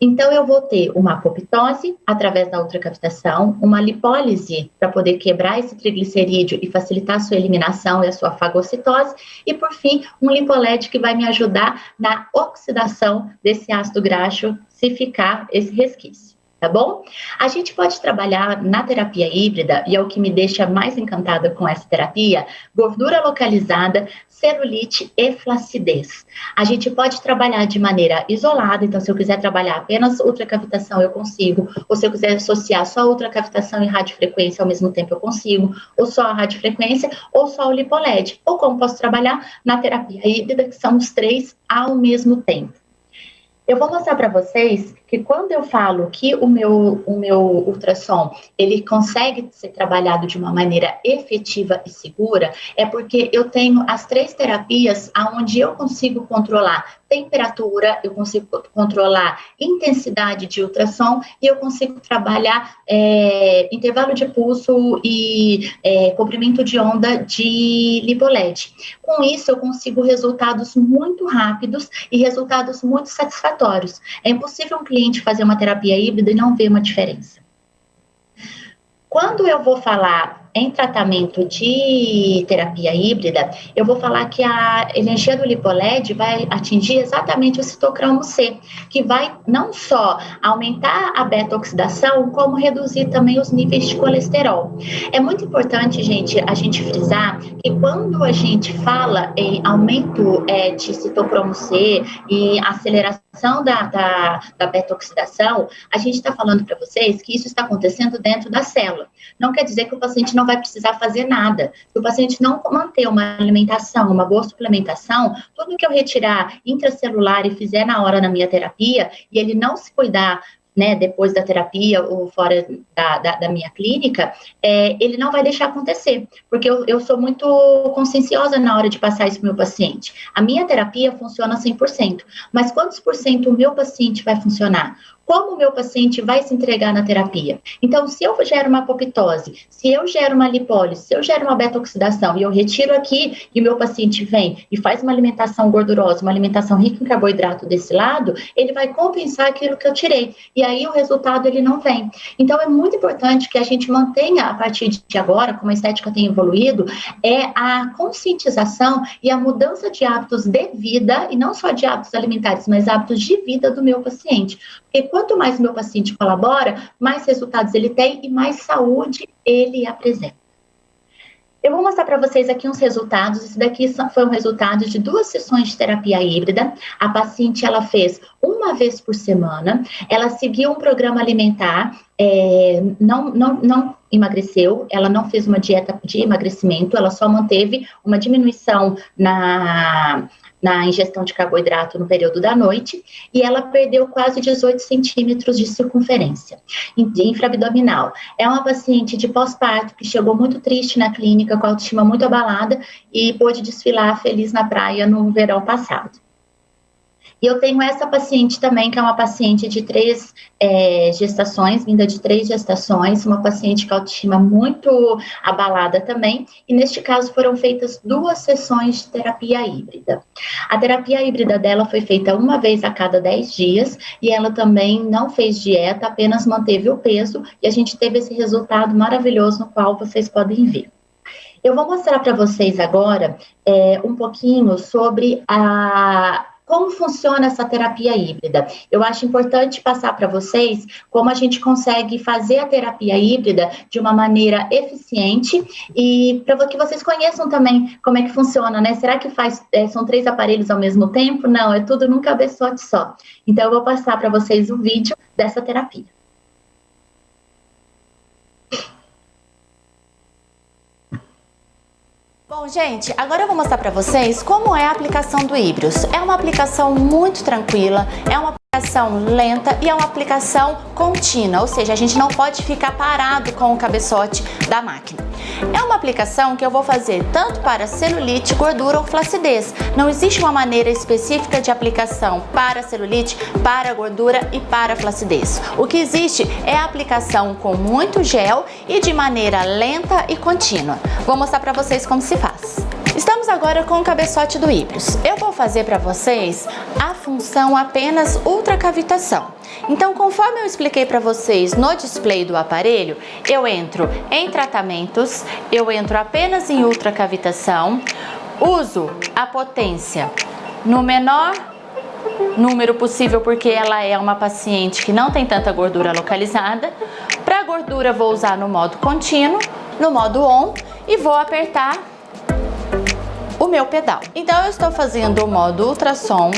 Então, eu vou ter uma apoptose através da ultracavitação, uma lipólise para poder quebrar esse triglicerídeo e facilitar a sua eliminação e a sua fagocitose, e, por fim, um lipoled que vai me ajudar na oxidação desse ácido graxo, se ficar esse resquício. tá bom? A gente pode trabalhar na terapia híbrida, e é o que me deixa mais encantada com essa terapia, gordura localizada, celulite e flacidez. A gente pode trabalhar de maneira isolada, então se eu quiser trabalhar apenas ultracavitação eu consigo, ou se eu quiser associar só ultracavitação e radiofrequência ao mesmo tempo eu consigo, ou só a radiofrequência, ou só o lipoled, ou como posso trabalhar na terapia híbrida, que são os 3 ao mesmo tempo. Eu vou mostrar para vocês que quando eu falo que o meu ultrassom, ele consegue ser trabalhado de uma maneira efetiva e segura, é porque eu tenho as 3 terapias onde eu consigo controlar temperatura, eu consigo controlar intensidade de ultrassom e eu consigo trabalhar intervalo de pulso e comprimento de onda de lipoled. Com isso, eu consigo resultados muito rápidos e resultados muito satisfatórios. É impossível um cliente fazer uma terapia híbrida e não ver uma diferença. Quando eu vou falar em tratamento de terapia híbrida, eu vou falar que a energia do lipoled vai atingir exatamente o citocromo C, que vai não só aumentar a beta-oxidação, como reduzir também os níveis de colesterol. É muito importante, gente, a gente frisar que quando a gente fala em aumento de citocromo C e aceleração da beta-oxidação, a gente está falando para vocês que isso está acontecendo dentro da célula. Não quer dizer que o paciente não vai precisar fazer nada. Se o paciente não manter uma alimentação, uma boa suplementação, tudo que eu retirar intracelular e fizer na hora na minha terapia, e ele não se cuidar, né, depois da terapia ou fora da minha clínica, ele não vai deixar acontecer, porque eu sou muito conscienciosa na hora de passar isso para o meu paciente. A minha terapia funciona 100%, mas quantos por cento o meu paciente vai funcionar? Como o meu paciente vai se entregar na terapia? Então, se eu gero uma apoptose, se eu gero uma lipólise, se eu gero uma beta-oxidação e eu retiro aqui e o meu paciente vem e faz uma alimentação gordurosa, uma alimentação rica em carboidrato desse lado, ele vai compensar aquilo que eu tirei. E aí o resultado ele não vem. Então, é muito importante que a gente mantenha, a partir de agora, como a estética tem evoluído, a conscientização e a mudança de hábitos de vida, e não só de hábitos alimentares, mas hábitos de vida do meu paciente. Porque quanto mais o meu paciente colabora, mais resultados ele tem e mais saúde ele apresenta. Eu vou mostrar para vocês aqui uns resultados. Esse daqui foi um resultado de 2 sessões de terapia híbrida. A paciente, ela fez uma vez por semana. Ela seguiu um programa alimentar, não emagreceu, ela não fez uma dieta de emagrecimento, ela só manteve uma diminuição na ingestão de carboidrato no período da noite, e ela perdeu quase 18 centímetros de circunferência infraabdominal. É uma paciente de pós-parto que chegou muito triste na clínica, com a autoestima muito abalada, e pôde desfilar feliz na praia no verão passado. E eu tenho essa paciente também, que é uma paciente de 3 gestações, vinda de 3 gestações, uma paciente com autoestima muito abalada também, e neste caso foram feitas 2 sessões de terapia híbrida. A terapia híbrida dela foi feita uma vez a cada 10 dias, e ela também não fez dieta, apenas manteve o peso, e a gente teve esse resultado maravilhoso, no qual vocês podem ver. Eu vou mostrar para vocês agora um pouquinho sobre como funciona essa terapia híbrida. Eu acho importante passar para vocês como a gente consegue fazer a terapia híbrida de uma maneira eficiente e para que vocês conheçam também como é que funciona, né? Será que são 3 aparelhos ao mesmo tempo? Não, é tudo num cabeçote só. Então, eu vou passar para vocês o vídeo dessa terapia. Bom, gente, agora eu vou mostrar para vocês como é a aplicação do Híbrios. É uma aplicação muito tranquila, é uma aplicação lenta e é uma aplicação contínua, ou seja, a gente não pode ficar parado com o cabeçote da máquina. É uma aplicação que eu vou fazer tanto para celulite, gordura ou flacidez. Não existe uma maneira específica de aplicação para celulite, para gordura e para flacidez. O que existe é a aplicação com muito gel e de maneira lenta e contínua. Vou mostrar para vocês como se faz. Estamos agora com o cabeçote do Híbrios. Eu vou fazer para vocês a função apenas ultracavitação. Então, conforme eu expliquei para vocês no display do aparelho, eu entro em tratamentos, eu entro apenas em ultracavitação, uso a potência no menor número possível porque ela é uma paciente que não tem tanta gordura localizada. Para gordura vou usar no modo contínuo, no modo on, e vou apertar o meu pedal. Então eu estou fazendo o modo ultrassom.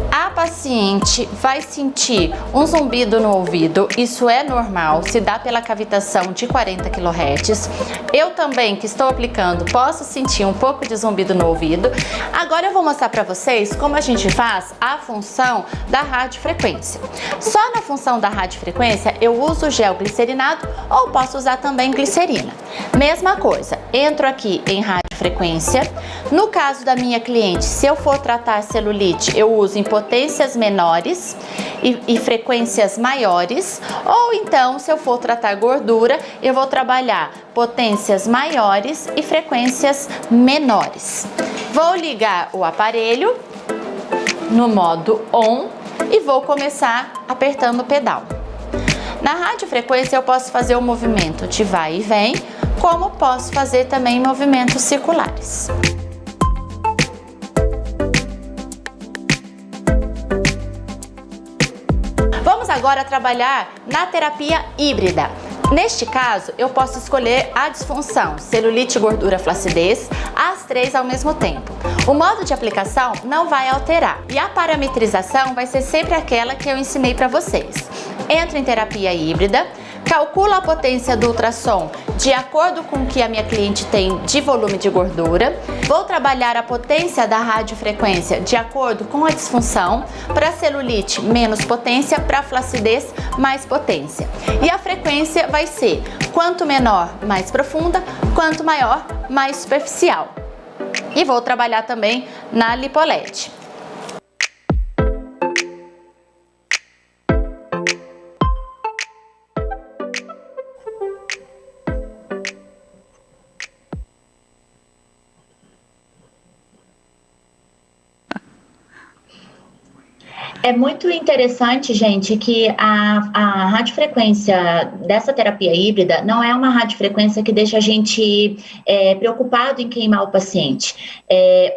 A paciente vai sentir um zumbido no ouvido, isso é normal, se dá pela cavitação de 40 kHz. Eu também, que estou aplicando, posso sentir um pouco de zumbido no ouvido. Agora eu vou mostrar para vocês como a gente faz a função da radiofrequência. Só na função da radiofrequência eu uso gel glicerinado ou posso usar também glicerina. Mesma coisa, entro aqui em radiofrequência. No caso da minha cliente, se eu for tratar celulite, eu uso em potências menores e frequências maiores, ou então, se eu for tratar gordura, eu vou trabalhar potências maiores e frequências menores. Vou ligar o aparelho no modo on e vou começar apertando o pedal. Na radiofrequência eu posso fazer o movimento de vai e vem, como posso fazer também movimentos circulares. Vamos agora trabalhar na terapia híbrida. Neste caso, eu posso escolher a disfunção, celulite, gordura, flacidez, as três ao mesmo tempo. O modo de aplicação não vai alterar e a parametrização vai ser sempre aquela que eu ensinei para vocês. Entro em terapia híbrida, calculo a potência do ultrassom de acordo com o que a minha cliente tem de volume de gordura. Vou trabalhar a potência da radiofrequência de acordo com a disfunção. Para celulite, menos potência, para flacidez, mais potência. E a frequência vai ser quanto menor, mais profunda, quanto maior, mais superficial. E vou trabalhar também na lipoled. É muito interessante, gente, que a radiofrequência dessa terapia híbrida não é uma radiofrequência que deixa a gente preocupado em queimar o paciente.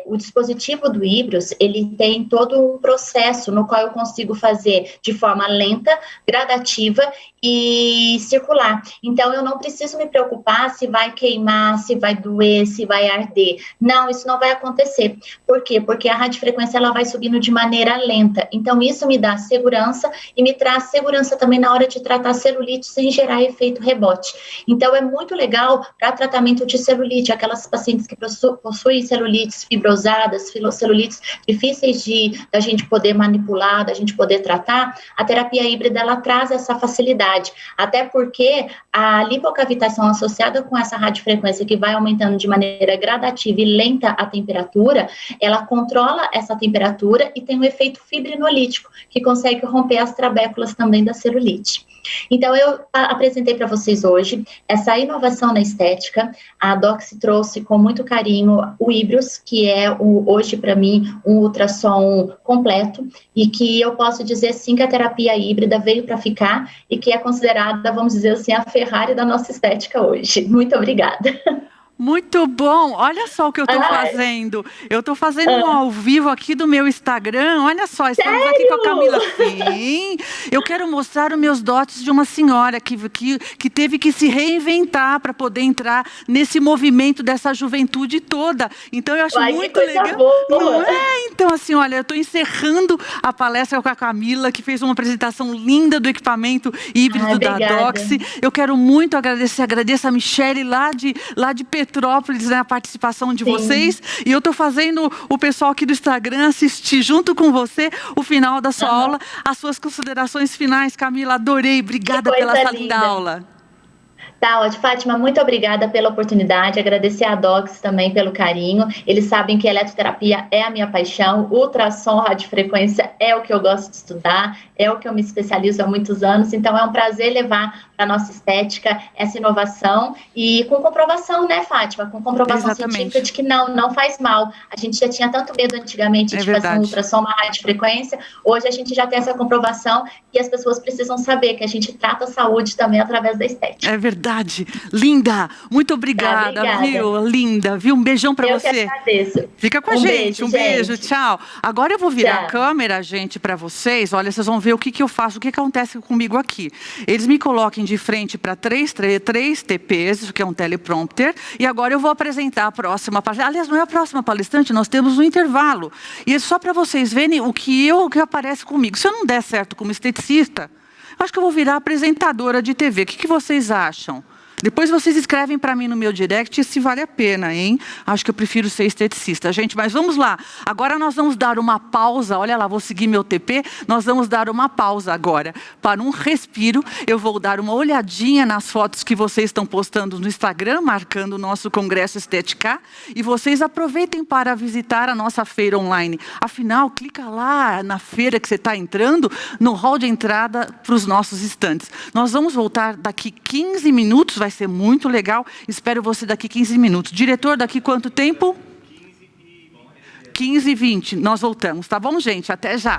O dispositivo do Híbrios, ele tem todo um processo no qual eu consigo fazer de forma lenta, gradativa e circular. Então, eu não preciso me preocupar se vai queimar, se vai doer, se vai arder. Não, isso não vai acontecer. Por quê? Porque a radiofrequência ela vai subindo de maneira lenta. Então, isso me dá segurança e me traz segurança também na hora de tratar celulite sem gerar efeito rebote. Então, é muito legal para tratamento de celulite, aquelas pacientes que possuem celulites fibrosadas, celulites difíceis da gente poder manipular, da gente poder tratar, a terapia híbrida, ela traz essa facilidade. Até porque a lipocavitação associada com essa radiofrequência que vai aumentando de maneira gradativa e lenta a temperatura, ela controla essa temperatura e tem um efeito fibrinolítico, que consegue romper as trabéculas também da celulite. Então, eu apresentei para vocês hoje essa inovação na estética. A Doxy trouxe com muito carinho o Híbrios, que é hoje, para mim, um ultrassom completo, e que eu posso dizer, sim, que a terapia híbrida veio para ficar e que é considerada, vamos dizer assim, a Ferrari da nossa estética hoje. Muito obrigada. Muito bom, olha só o que eu estou fazendo. Eu estou fazendo um ao vivo aqui do meu Instagram. Olha só, estamos aqui com a Camila. Sim, eu quero mostrar os meus dotes de uma senhora que teve que se reinventar para poder entrar nesse movimento dessa juventude toda. Então eu acho muito legal. Não é? Então assim, olha, eu estou encerrando a palestra com a Camila, que fez uma apresentação linda do equipamento híbrido da Doxy. Eu quero muito agradeço a Michele lá de Petrópolis, né, a participação de vocês, e eu estou fazendo o pessoal aqui do Instagram assistir junto com você o final da sua aula, as suas considerações finais. Camila, adorei, obrigada pela essa linda aula. Tá ótimo, Fátima, muito obrigada pela oportunidade, agradecer a Doxy também pelo carinho. Eles sabem que eletroterapia é a minha paixão, ultrassom, radiofrequência é o que eu gosto de estudar, é o que eu me especializo há muitos anos, então é um prazer levar da nossa estética, essa inovação, e com comprovação, né, Fátima? Com comprovação científica de que não faz mal. A gente já tinha tanto medo antigamente de fazer um ultrassom, uma radiofrequência, hoje a gente já tem essa comprovação e as pessoas precisam saber que a gente trata a saúde também através da estética. É verdade. Linda, muito obrigada, viu? Linda, viu? Um beijão pra você. Eu que agradeço. Fica com a gente. Um beijo, tchau. Agora eu vou virar a câmera, gente, pra vocês. Olha, vocês vão ver o que eu faço, o que acontece comigo aqui. Eles me colocam de frente para três TPs, isso que é um teleprompter, e agora eu vou apresentar a próxima palestrante. Aliás, não é a próxima palestrante, nós temos um intervalo. E é só para vocês verem o que aparece comigo. Se eu não der certo como esteticista, acho que eu vou virar apresentadora de TV. O que vocês acham? Depois vocês escrevem para mim no meu direct se vale a pena, hein? Acho que eu prefiro ser esteticista, gente. Mas vamos lá. Agora nós vamos dar uma pausa. Olha lá, vou seguir meu TP. Nós vamos dar uma pausa agora. Para um respiro, eu vou dar uma olhadinha nas fotos que vocês estão postando no Instagram, marcando o nosso Congresso Estética. E vocês aproveitem para visitar a nossa feira online. Afinal, clica lá na feira que você está entrando, no hall de entrada para os nossos estandes. Nós vamos voltar daqui 15 minutos, vai ser muito legal. Espero você daqui 15 minutos. Diretor, daqui quanto tempo? 15 e 20. Nós voltamos, tá bom, gente? Até já.